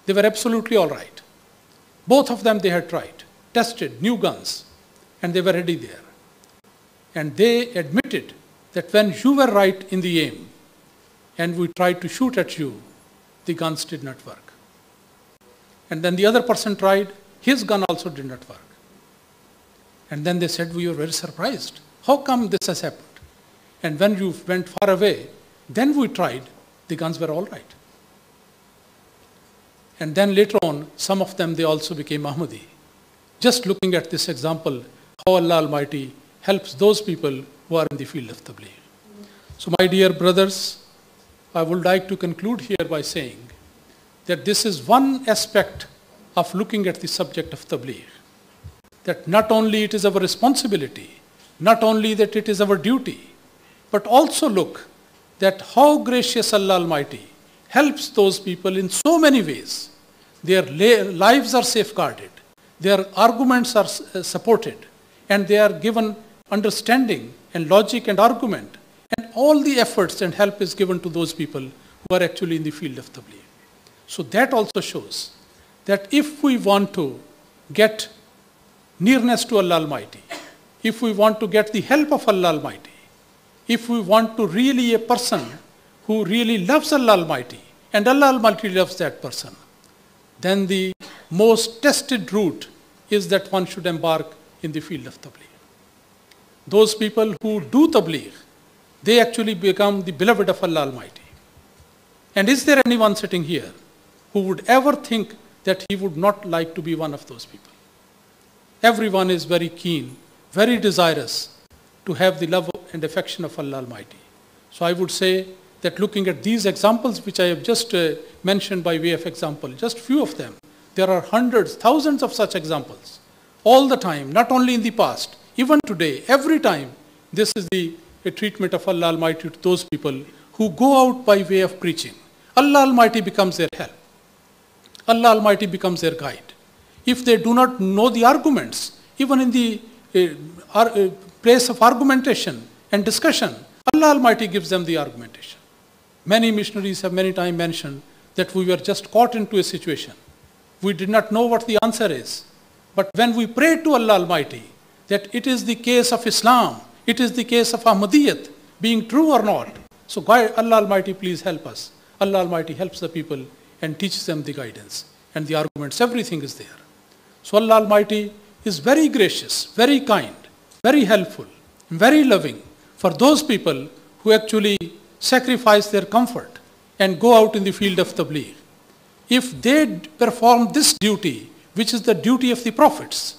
They were absolutely all right. Both of them they had tried, tested new guns, and they were ready there. And they admitted that when you were right in the aim, and we tried to shoot at you, the guns did not work. And then the other person tried, his gun also did not work. And then they said, we were very surprised. How come this has happened? And when you went far away, then we tried, the guns were all right. And then later on, some of them, they also became Ahmadi. Just looking at this example, how Allah Almighty helps those people who are in the field of Tabligh. So my dear brothers, I would like to conclude here by saying that this is one aspect of looking at the subject of Tabligh. That not only it is our responsibility, not only that it is our duty, but also look that how gracious Allah Almighty helps those people in so many ways. Their lives are safeguarded, their arguments are supported, and they are given understanding and logic and argument, and all the efforts and help is given to those people who are actually in the field of Tabligh. So that also shows that if we want to get nearness to Allah Almighty, if we want to get the help of Allah Almighty, if we want to really a person who really loves Allah Almighty, and Allah Almighty loves that person, then the most tested route is that one should embark in the field of Tabligh. Those people who do Tabligh, they actually become the beloved of Allah Almighty. And is there anyone sitting here who would ever think that he would not like to be one of those people? Everyone is very keen, very desirous to have the love and affection of Allah Almighty. So I would say that looking at these examples which I have just mentioned by way of example, just few of them, there are hundreds, thousands of such examples all the time, not only in the past, even today, every time. This is the treatment of Allah Almighty to those people who go out by way of preaching. Allah Almighty becomes their help. Allah Almighty becomes their guide. If they do not know the arguments, even in the place of argumentation and discussion, Allah Almighty gives them the argumentation. Many missionaries have many times mentioned that we were just caught into a situation. We did not know what the answer is. But when we pray to Allah Almighty, that it is the case of Islam, it is the case of Ahmadiyyat, being true or not. So Allah Almighty, please help us. Allah Almighty helps the people and teaches them the guidance and the arguments, everything is there. So Allah Almighty is very gracious, very kind, very helpful, very loving for those people who actually sacrifice their comfort and go out in the field of Tabligh. If they perform this duty, which is the duty of the prophets,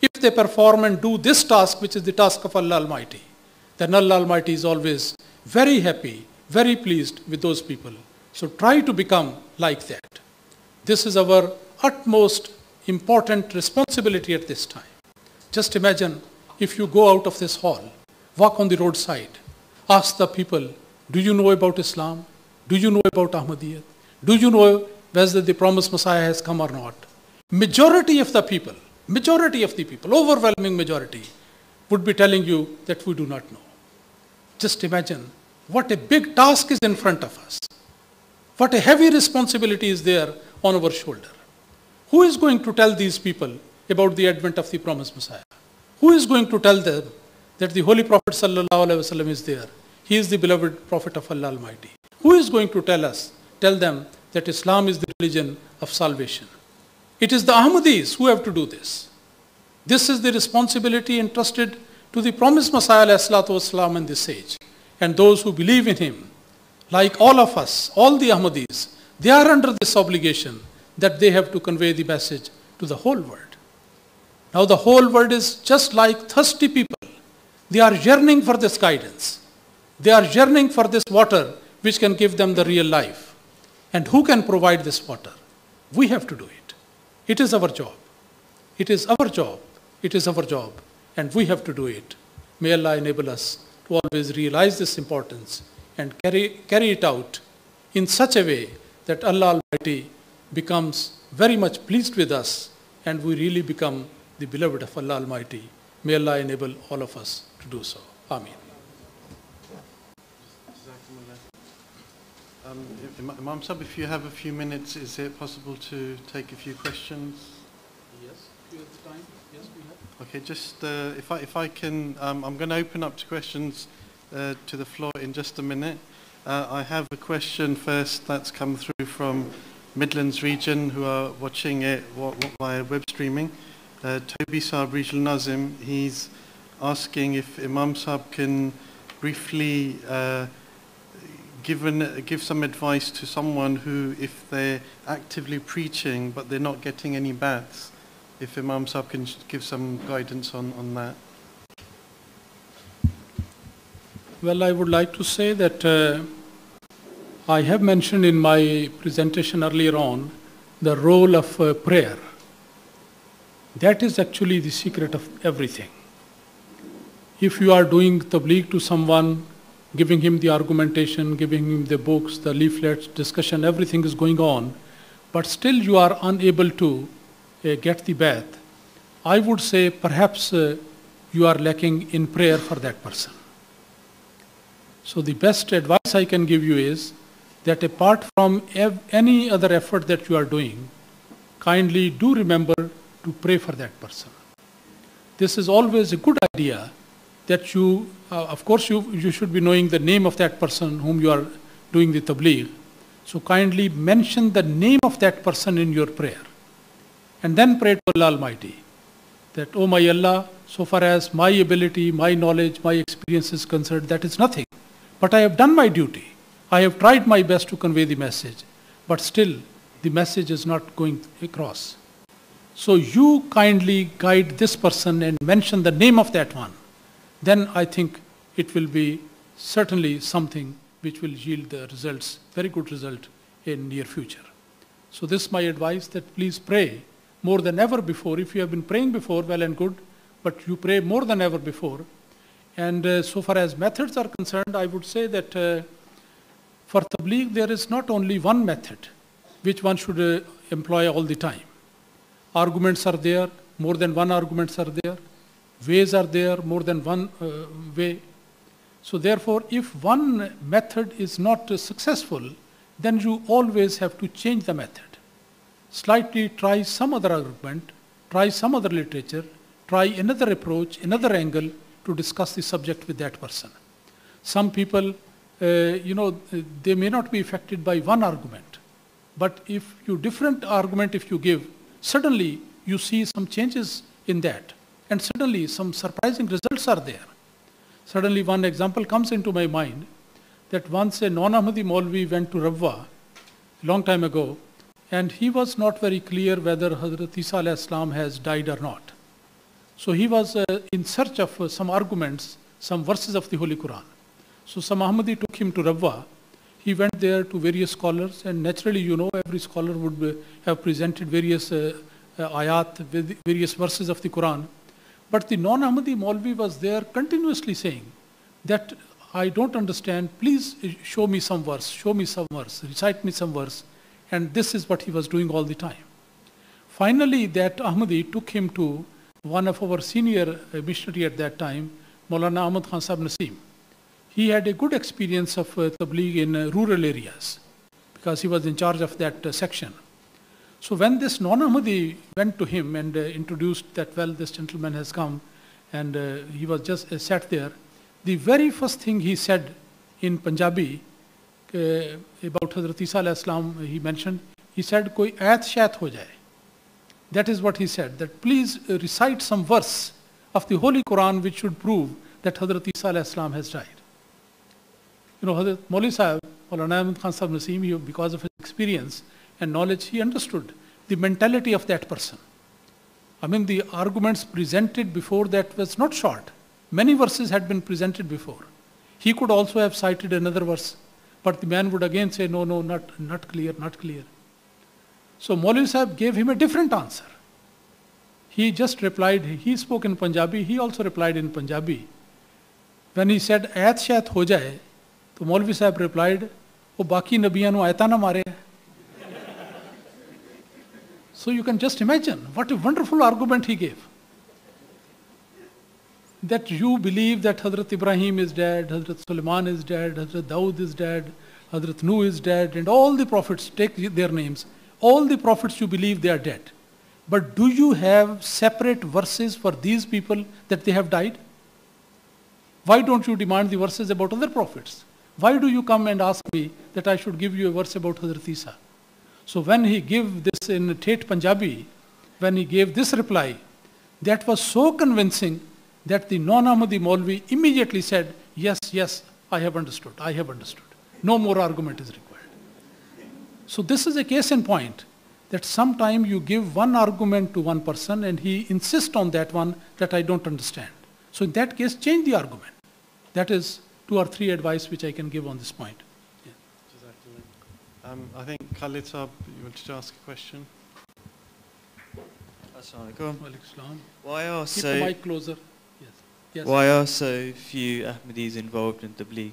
if they perform and do this task, which is the task of Allah Almighty, then Allah Almighty is always very happy, very pleased with those people. So try to become like that. This is our utmost important responsibility at this time. Just imagine if you go out of this hall, walk on the roadside, ask the people, do you know about Islam? Do you know about Ahmadiyyat? Do you know whether the promised Messiah has come or not? Majority of the people, overwhelming majority, would be telling you that we do not know. Just imagine what a big task is in front of us. What a heavy responsibility is there on our shoulder. Who is going to tell these people about the advent of the promised Messiah? Who is going to tell them that the Holy Prophet ﷺ is there? He is the beloved Prophet of Allah Almighty. Who is going to tell them that Islam is the religion of salvation? It is the Ahmadis who have to do this. This is the responsibility entrusted to the promised Messiah ﷺ in this age. And those who believe in him, like all of us, all the Ahmadis, they are under this obligation that they have to convey the message to the whole world. Now the whole world is just like thirsty people. They are yearning for this guidance. They are yearning for this water which can give them the real life. And who can provide this water? We have to do it. It is our job. It is our job. It is our job. And we have to do it. May Allah enable us to always realize this importance and carry it out in such a way that Allah Almighty becomes very much pleased with us and we really become the beloved of Allah Almighty. May Allah enable all of us to do so. Ameen. Imam Sahib, if you have a few minutes, is it possible to take a few questions? Yes, if you have time. Yes, we have. Okay, just if I can, I'm going to open up to questions to the floor in just a minute. I have a question first that's come through from Midlands region who are watching it via web streaming. Toby Saab, Regional Nazim, he's asking if Imam Saab can briefly give some advice to someone who, if they're actively preaching but they're not getting any baths, if Imam Saab can give some guidance on that. Well, I would like to say that I have mentioned in my presentation earlier on the role of prayer. That is actually the secret of everything. If you are doing tabligh to someone, giving him the argumentation, giving him the books, the leaflets, discussion, everything is going on, but still you are unable to get the bath, I would say perhaps you are lacking in prayer for that person. So the best advice I can give you is that apart from any other effort that you are doing, kindly do remember to pray for that person. This is always a good idea that you, of course you should be knowing the name of that person whom you are doing the tabligh. So kindly mention the name of that person in your prayer. And then pray to Allah Almighty that, oh my Allah, so far as my ability, my knowledge, my experience is concerned, that is nothing. But I have done my duty. I have tried my best to convey the message. But still, the message is not going across. So you kindly guide this person and mention the name of that one. Then I think it will be certainly something which will yield the results, very good result in near future. So this is my advice, that please pray more than ever before. If you have been praying before, well and good, but you pray more than ever before. And so far as methods are concerned, I would say that for tabligh there is not only one method which one should employ all the time. Arguments are there, more than one arguments are there. Ways are there, more than one way. So therefore, if one method is not successful, then you always have to change the method. Slightly try some other argument, try some other literature, try another approach, another angle to discuss the subject with that person. Some people, they may not be affected by one argument, but if you different argument if you give, suddenly you see some changes in that. And suddenly some surprising results are there. Suddenly one example comes into my mind that once a non-Ahmadi Maulvi went to Rabwa a long time ago, and he was not very clear whether Hazrat Isa alayhi salam has died or not. So he was in search of some arguments some verses of the Holy Quran. So some Ahmadi took him to Rabwa. He went there to various scholars, and naturally, you know, every scholar would have presented various ayat, various verses of the Quran. But the non-Ahmadi Maulvi was there continuously saying that I don't understand, please show me some verse, recite me some verse. And this is what he was doing all the time. Finally, that Ahmadi took him to one of our senior missionary at that time, Maulana Ahmad Khan Sahib Naseem. He had a good experience of tabligh in rural areas because he was in charge of that section. So when this non-Ahmadi went to him and introduced that, well, this gentleman has come, and he was just sat there, the very first thing he said in Punjabi about Hazrat Isa alayhi salam, he mentioned, he said, koi ayat shayat ho jaye. That is what he said, that please recite some verse of the Holy Quran which should prove that Hazrat Isa alayhi salam has died. You know, Hazrat Maulvi Sahib, Maulana Ahmad Khan Sahib Naseem, because of his experience and knowledge, he understood the mentality of that person. I mean, the arguments presented before that was not short. Many verses had been presented before. He could also have cited another verse, but the man would again say, no, not clear, not clear. So Maulvi Sahib gave him a different answer. He just replied, he spoke in Punjabi, he also replied in Punjabi. When he said, ayat shayat ho jaye, तो मौलवी साहब replied, वो बाकी नबियां नु आयता ना मारे. So you can just imagine what a wonderful argument he gave. That you believe that Hazrat Ibrahim is dead, Hazrat Sulaiman is dead, Hazrat Dawood is dead, Hazrat Nuh is dead, and all the prophets, take their names, all the prophets you believe they are dead. But do you have separate verses for these people that they have died? Why don't you demand the verses about other prophets? Why do you come and ask me that I should give you a verse about Hazrat Isa? So when he gave this in Tate Punjabi, when he gave this reply, that was so convincing that the non-Ahmadi Maulvi immediately said, yes, I have understood. No more argument is required. So this is a case in point, that sometime you give one argument to one person and he insists on that one that I don't understand. So in that case, change the argument. That is 2 or 3 advice which I can give on this point. Yeah. I think Khalid Saab, you wanted to ask a question? Assalamualaikum. Waalaikumsalam. Keep the mic closer. Yes. Why are so few Ahmadis involved in Tabligh?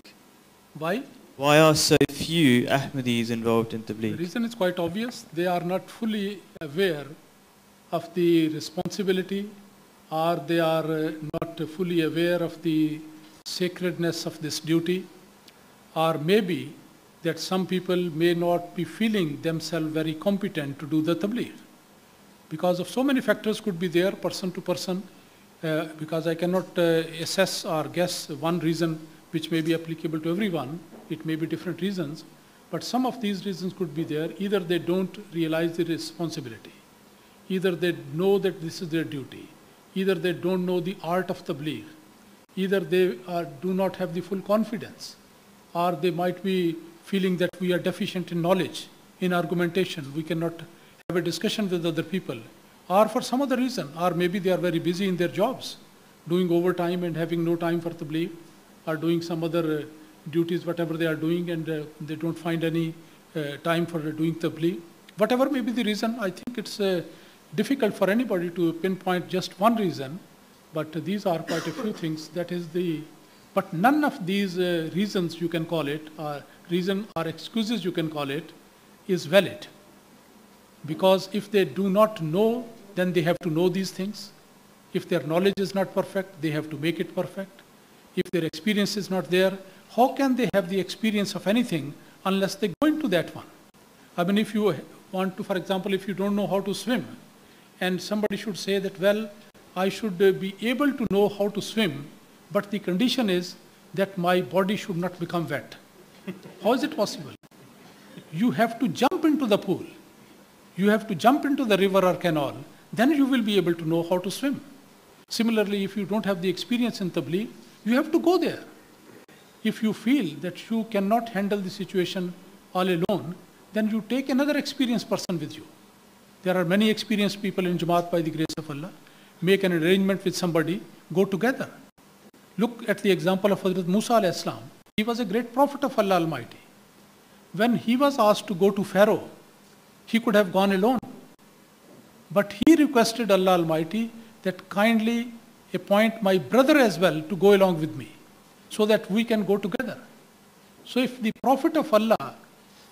Why are so few Ahmadis involved in Tabligh? The reason is quite obvious. They are not fully aware of the responsibility, or they are not fully aware of the sacredness of this duty, or maybe that some people may not be feeling themselves very competent to do the tabligh. Because of so many factors could be there, person to person, because I cannot assess or guess one reason which may be applicable to everyone. It may be different reasons, but some of these reasons could be there. Either they don't realize the responsibility, either they know that this is their duty, either they don't know the art of tabligh, either they do not have the full confidence, or they might be feeling that we are deficient in knowledge, in argumentation, we cannot have a discussion with other people, or for some other reason, or maybe they are very busy in their jobs, doing overtime and having no time for tabligh, or doing some other duties, whatever they are doing, and they don't find any time for doing tabligh. Whatever may be the reason, I think it's difficult for anybody to pinpoint just one reason, but these are quite a few things. But none of these reasons, you can call it, reason or excuses you can call it, is valid. Because if they do not know, then they have to know these things. If their knowledge is not perfect, they have to make it perfect. If their experience is not there, how can they have the experience of anything unless they go into that one? I mean, if you want to, for example, if you don't know how to swim, and somebody should say that, well, I should be able to know how to swim, but the condition is that my body should not become wet. How is it possible? You have to jump into the pool. You have to jump into the river or canal. Then you will be able to know how to swim. Similarly, if you don't have the experience in tabligh, you have to go there. If you feel that you cannot handle the situation all alone, then you take another experienced person with you. There are many experienced people in Jamaat by the grace of Allah. Make an arrangement with somebody, go together. Look at the example of Hazrat Musa alayhi salam. He was a great prophet of Allah Almighty. When he was asked to go to Pharaoh, he could have gone alone. But he requested Allah Almighty that kindly appoint my brother as well to go along with me, so that we can go together. So if the Prophet of Allah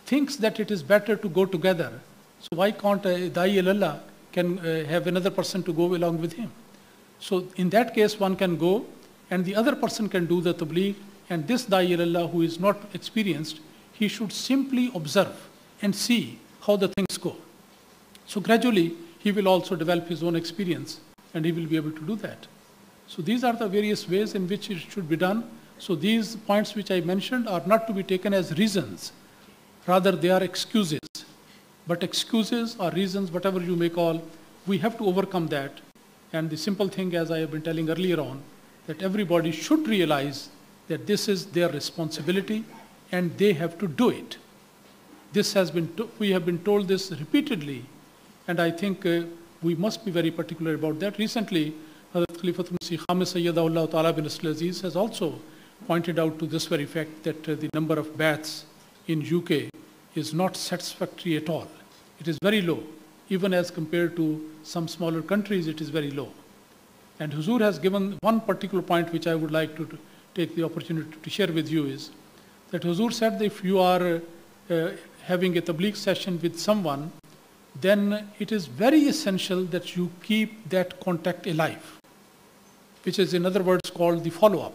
thinks that it is better to go together, so why can't Da'i Allah can have another person to go along with him? So in that case, one can go and the other person can do the tabligh, and this Da'i Allah who is not experienced, he should simply observe and see how the things go. So gradually, he will also develop his own experience and he will be able to do that. So these are the various ways in which it should be done. So these points which I mentioned are not to be taken as reasons. Rather, they are excuses. But excuses or reasons, whatever you may call, we have to overcome that. And the simple thing, as I have been telling earlier on, that everybody should realize that this is their responsibility and they have to do it. This has been, we have been told this repeatedly, and I think we must be very particular about that. Recently, Hazrat Khalifatul Masih Khamis Sayyidahullah Ta'ala bin Asl Aziz has also pointed out to this very fact that the number of baths in UK is not satisfactory at all. It is very low. Even as compared to some smaller countries, it is very low. And Huzur has given one particular point which I would like to take the opportunity to share with you is that Huzur said that if you are having a tabligh session with someone, then it is very essential that you keep that contact alive, which is in other words called the follow-up.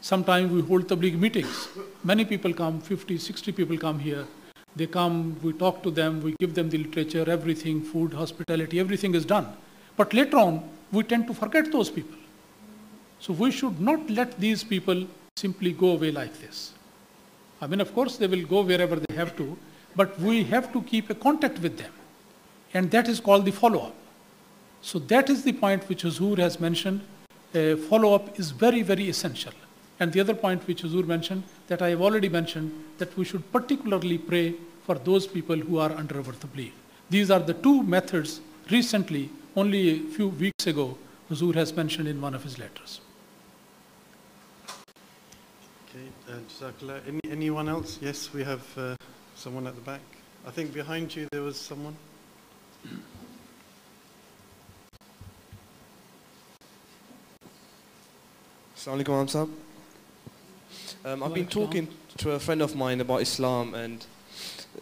Sometimes we hold tabligh meetings. Many people come, 50, 60 people come here. They come, we talk to them, we give them the literature, everything, food, hospitality, everything is done. But later on, we tend to forget those people. So we should not let these people simply go away like this. I mean, of course, they will go wherever they have to, but we have to keep a contact with them. And that is called the follow-up. So that is the point which Huzur has mentioned. Follow-up is very, very essential. And the other point which Huzur mentioned, that I have already mentioned, that we should particularly pray for those people who are under our tabligh. These are the two methods recently, only a few weeks ago, Huzur has mentioned in one of his letters. Okay, Jazakallah. Anyone else? Yes, we have someone at the back. I think behind you there was someone. Assalamu alaikum, Sahab. I've been talking to a friend of mine about Islam, and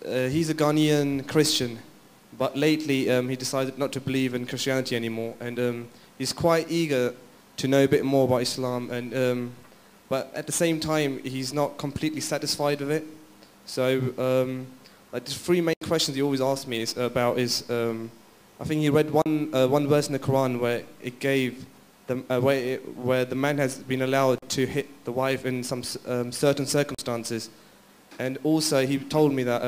he's a Ghanaian Christian, but lately he decided not to believe in Christianity anymore, and he's quite eager to know a bit more about Islam, and but at the same time he's not completely satisfied with it. So like the three main questions he always asks me is I think he read one verse in the Quran where it gave where the man has been allowed to hit the wife in some certain circumstances, and also he told me that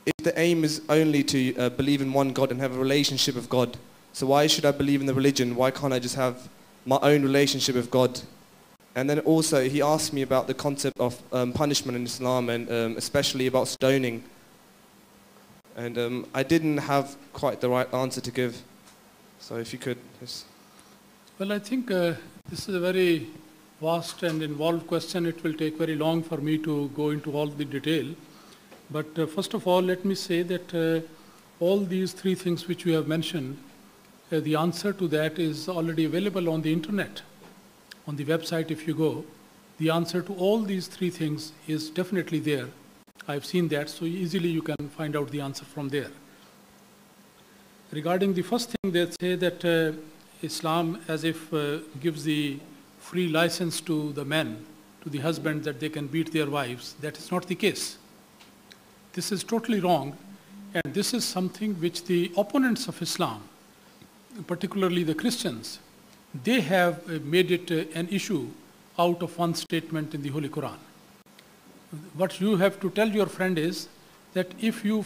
if the aim is only to believe in one God and have a relationship with God, so why should I believe in the religion? Why can't I just have my own relationship with God? And then also he asked me about the concept of punishment in Islam, and especially about stoning. And I didn't have quite the right answer to give. So if you could just... Well, I think this is a very vast and involved question. It will take very long for me to go into all the detail. But first of all, let me say that all these three things which you have mentioned, the answer to that is already available on the internet. On the website, if you go, the answer to all these three things is definitely there. I've seen that, so easily you can find out the answer from there. Regarding the first thing, they say that Islam as if gives the free license to the men, to the husband, that they can beat their wives. That is not the case. This is totally wrong, and this is something which the opponents of Islam, particularly the Christians, they have made it an issue out of one statement in the Holy Quran. What you have to tell your friend is that if you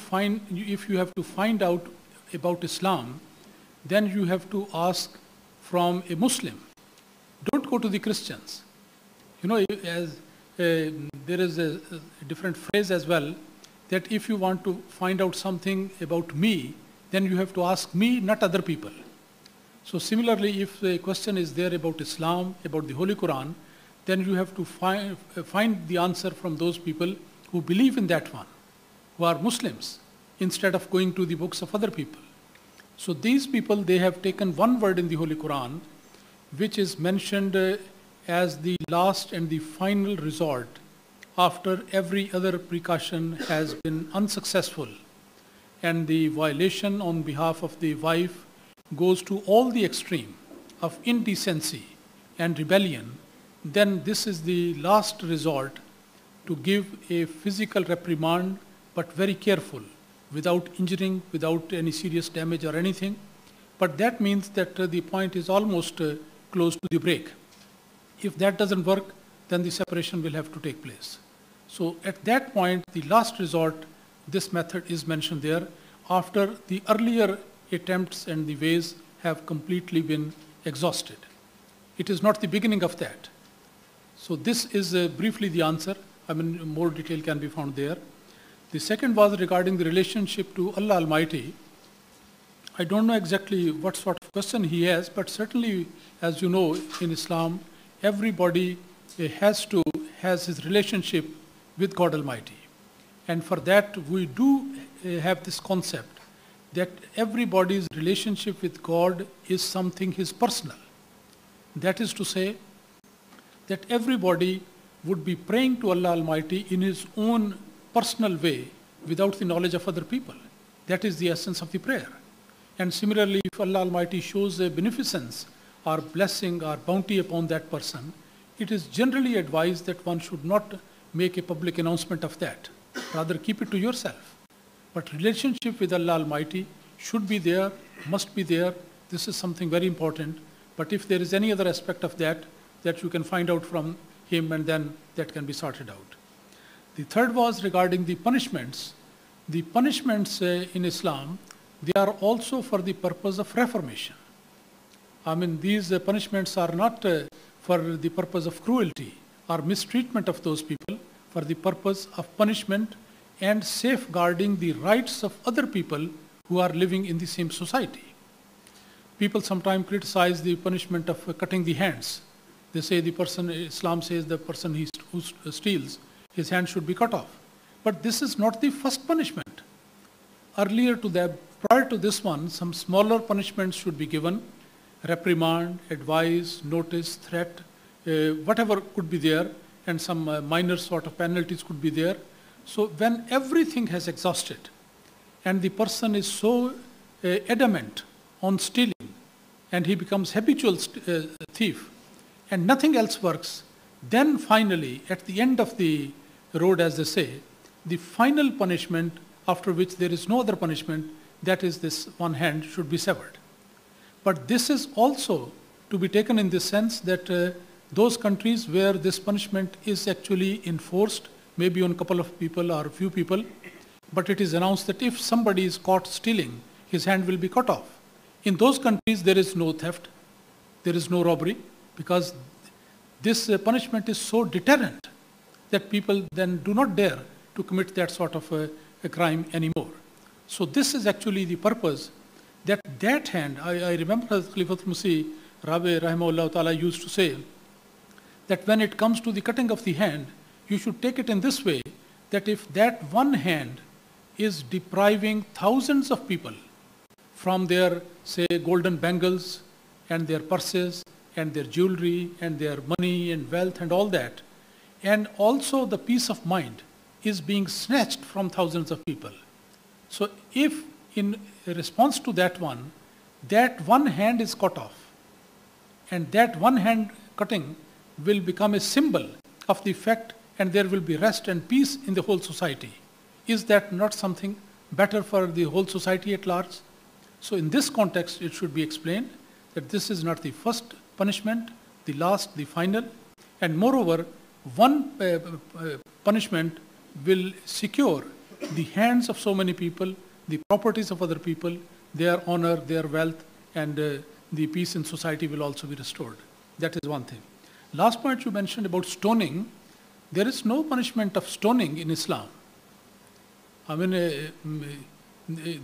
have to find out about Islam, then you have to ask from a Muslim. Don't go to the Christians. You know, as there is a different phrase as well, that if you want to find out something about me, then you have to ask me, not other people. So similarly, if the question is there about Islam, about the Holy Quran, then you have to find the answer from those people who believe in that one, who are Muslims, instead of going to the books of other people. So these people, they have taken one word in the Holy Quran, which is mentioned as the last and the final resort after every other precaution has been unsuccessful, and the violation on behalf of the wife goes to all the extreme of indecency and rebellion, then this is the last resort to give a physical reprimand, but very careful, without injuring, without any serious damage or anything. But that means that the point is almost close to the break. If that doesn't work, then the separation will have to take place. So at that point, the last resort, this method is mentioned there after the earlier attempts and the ways have completely been exhausted. It is not the beginning of that. So this is briefly the answer. I mean, more detail can be found there. The second was regarding the relationship to Allah Almighty. I don't know exactly what sort of question he has, but certainly, as you know, in Islam, everybody has his relationship with God Almighty. And for that, we do have this concept that everybody's relationship with God is something his personal. That is to say, that everybody would be praying to Allah Almighty in his own personal way without the knowledge of other people. That is the essence of the prayer. And similarly, if Allah Almighty shows a beneficence or blessing or bounty upon that person, it is generally advised that one should not make a public announcement of that. Rather, keep it to yourself. But relationship with Allah Almighty should be there, must be there. This is something very important. But if there is any other aspect of that you can find out from him, and then that can be sorted out. The third was regarding the punishments. The punishments in Islam, they are also for the purpose of reformation. I mean, these punishments are not for the purpose of cruelty or mistreatment of those people, for the purpose of punishment and safeguarding the rights of other people who are living in the same society. People sometimes criticize the punishment of cutting the hands. They say the person, Islam says the person who steals, his hand should be cut off. But this is not the first punishment. Earlier to that, prior to this one, some smaller punishments should be given, reprimand, advice, notice, threat, whatever could be there, and some minor sort of penalties could be there. So when everything has exhausted, and the person is so adamant on stealing, and he becomes habitual thief, and nothing else works, then finally, at the end of the road, as they say, the final punishment, after which there is no other punishment, that is this one hand should be severed. But this is also to be taken in the sense that those countries where this punishment is actually enforced, maybe on a couple of people or a few people, but it is announced that if somebody is caught stealing, his hand will be cut off. In those countries, there is no theft, there is no robbery, because this punishment is so deterrent that people then do not dare to commit that sort of a crime anymore. So this is actually the purpose, that hand. I remember Khalifatul Masih Rabi Rahimahullah Ta'ala used to say that when it comes to the cutting of the hand, you should take it in this way, that if that one hand is depriving thousands of people from their, say, golden bangles and their purses and their jewelry and their money and wealth and all that, and also the peace of mind is being snatched from thousands of people. So if in response to that one hand is cut off, and that one hand cutting will become a symbol of the fact, and there will be rest and peace in the whole society. Is that not something better for the whole society at large? So in this context, it should be explained that this is not the first punishment, the last, the final, and moreover, one punishment will secure the hands of so many people, the properties of other people, their honor, their wealth, and the peace in society will also be restored. That is one thing. Last point you mentioned about stoning. There is no punishment of stoning in Islam. I mean,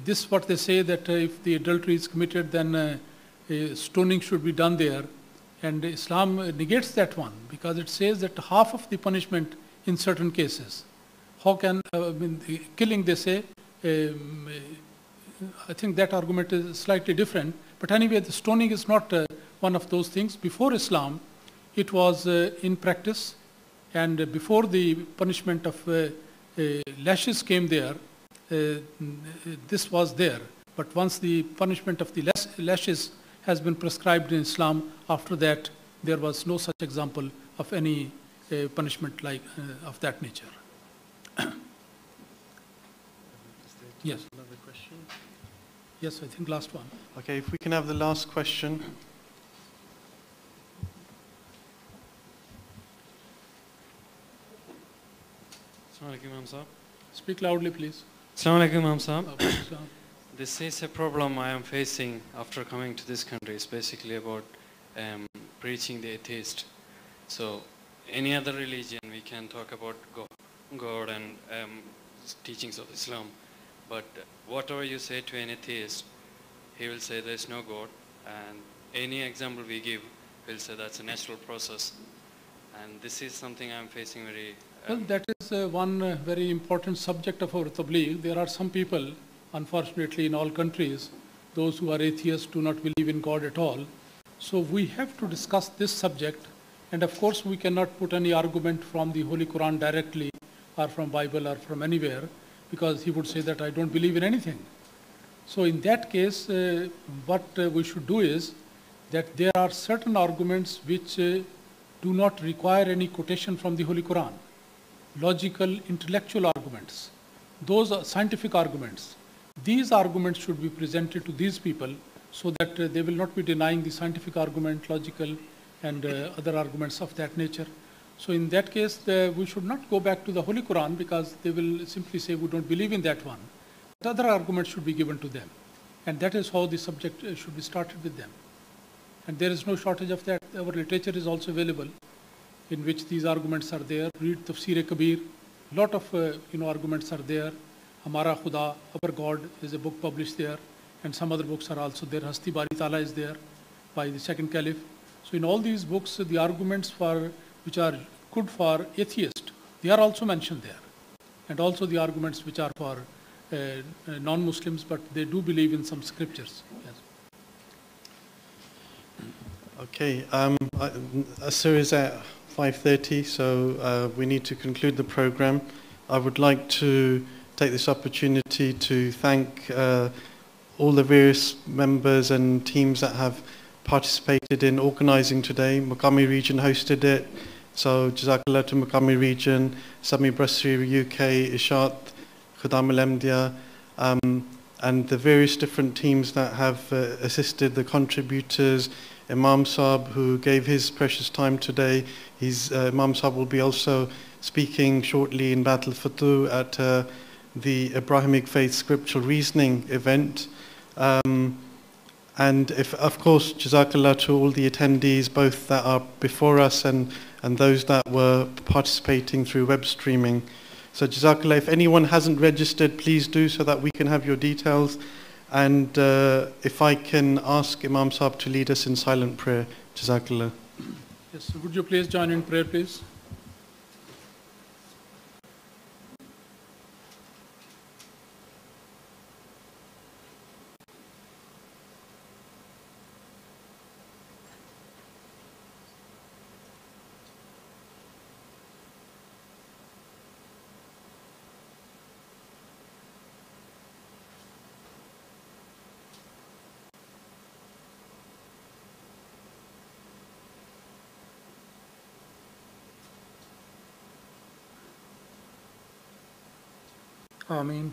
this is what they say, that if the adultery is committed, then stoning should be done there. And Islam negates that one because it says that half of the punishment in certain cases. How can, killing, they say, I think that argument is slightly different. But anyway, the stoning is not one of those things. Before Islam, it was in practice. And before the punishment of lashes came there, this was there. But once the punishment of the lashes has been prescribed in Islam, after that there was no such example of any punishment like of that nature. Yes. Another question? Yes, I think last one. Okay, if we can have the last question. Assalamu alaikum, Imam Sahib. Speak loudly, please. Assalamu alaikum, Imam Sahib. Uh, This is a problem I am facing after coming to this country. It's basically about preaching the atheist. So, any other religion, we can talk about God and teachings of Islam. But whatever you say to an atheist, he will say there's no God. And any example we give, he'll say that's a natural process. And this is something I'm facing very... Well, that is one very important subject of our tabligh. There are some people, unfortunately, in all countries, those who are atheists do not believe in God at all. So we have to discuss this subject. And of course, we cannot put any argument from the Holy Quran directly or from Bible or from anywhere, because he would say that I don't believe in anything. So in that case, what we should do is that there are certain arguments which do not require any quotation from the Holy Quran. Logical, intellectual arguments. Those are scientific arguments. These arguments should be presented to these people so that they will not be denying the scientific argument, logical, and other arguments of that nature. So in that case, we should not go back to the Holy Quran, because they will simply say we don't believe in that one. But other arguments should be given to them. And that is how the subject should be started with them. And there is no shortage of that. Our literature is also available in which these arguments are there. Read Tafsir-e-Kabir. A lot of arguments are there. Hamara Khuda, Our God, is a book published there. And some other books are also there. Hasti Bari Tala is there by the second caliph. So in all these books, the arguments which are good for atheists, they are also mentioned there. And also the arguments which are for non-Muslims, but they do believe in some scriptures. Yes. Okay, Asr is at 5:30, so we need to conclude the program. I would like to take this opportunity to thank all the various members and teams that have participated in organizing today. Maqami Region hosted it, so Jazakallah to Maqami Region, Sami Brasri UK, Ishat, Khudam al-Amdiya, and the various different teams that have assisted, the contributors, Imam Saab, who gave his precious time today. Imam Saab will be also speaking shortly in Battle Futu at the Abrahamic Faith Scriptural Reasoning event. And of course, Jazakallah to all the attendees, both that are before us and those that were participating through web streaming. So Jazakallah, if anyone hasn't registered, please do, so that we can have your details. And if I can ask Imam Saab to lead us in silent prayer. Jazakallah. Yes, would you please join in prayer, please? Ameen.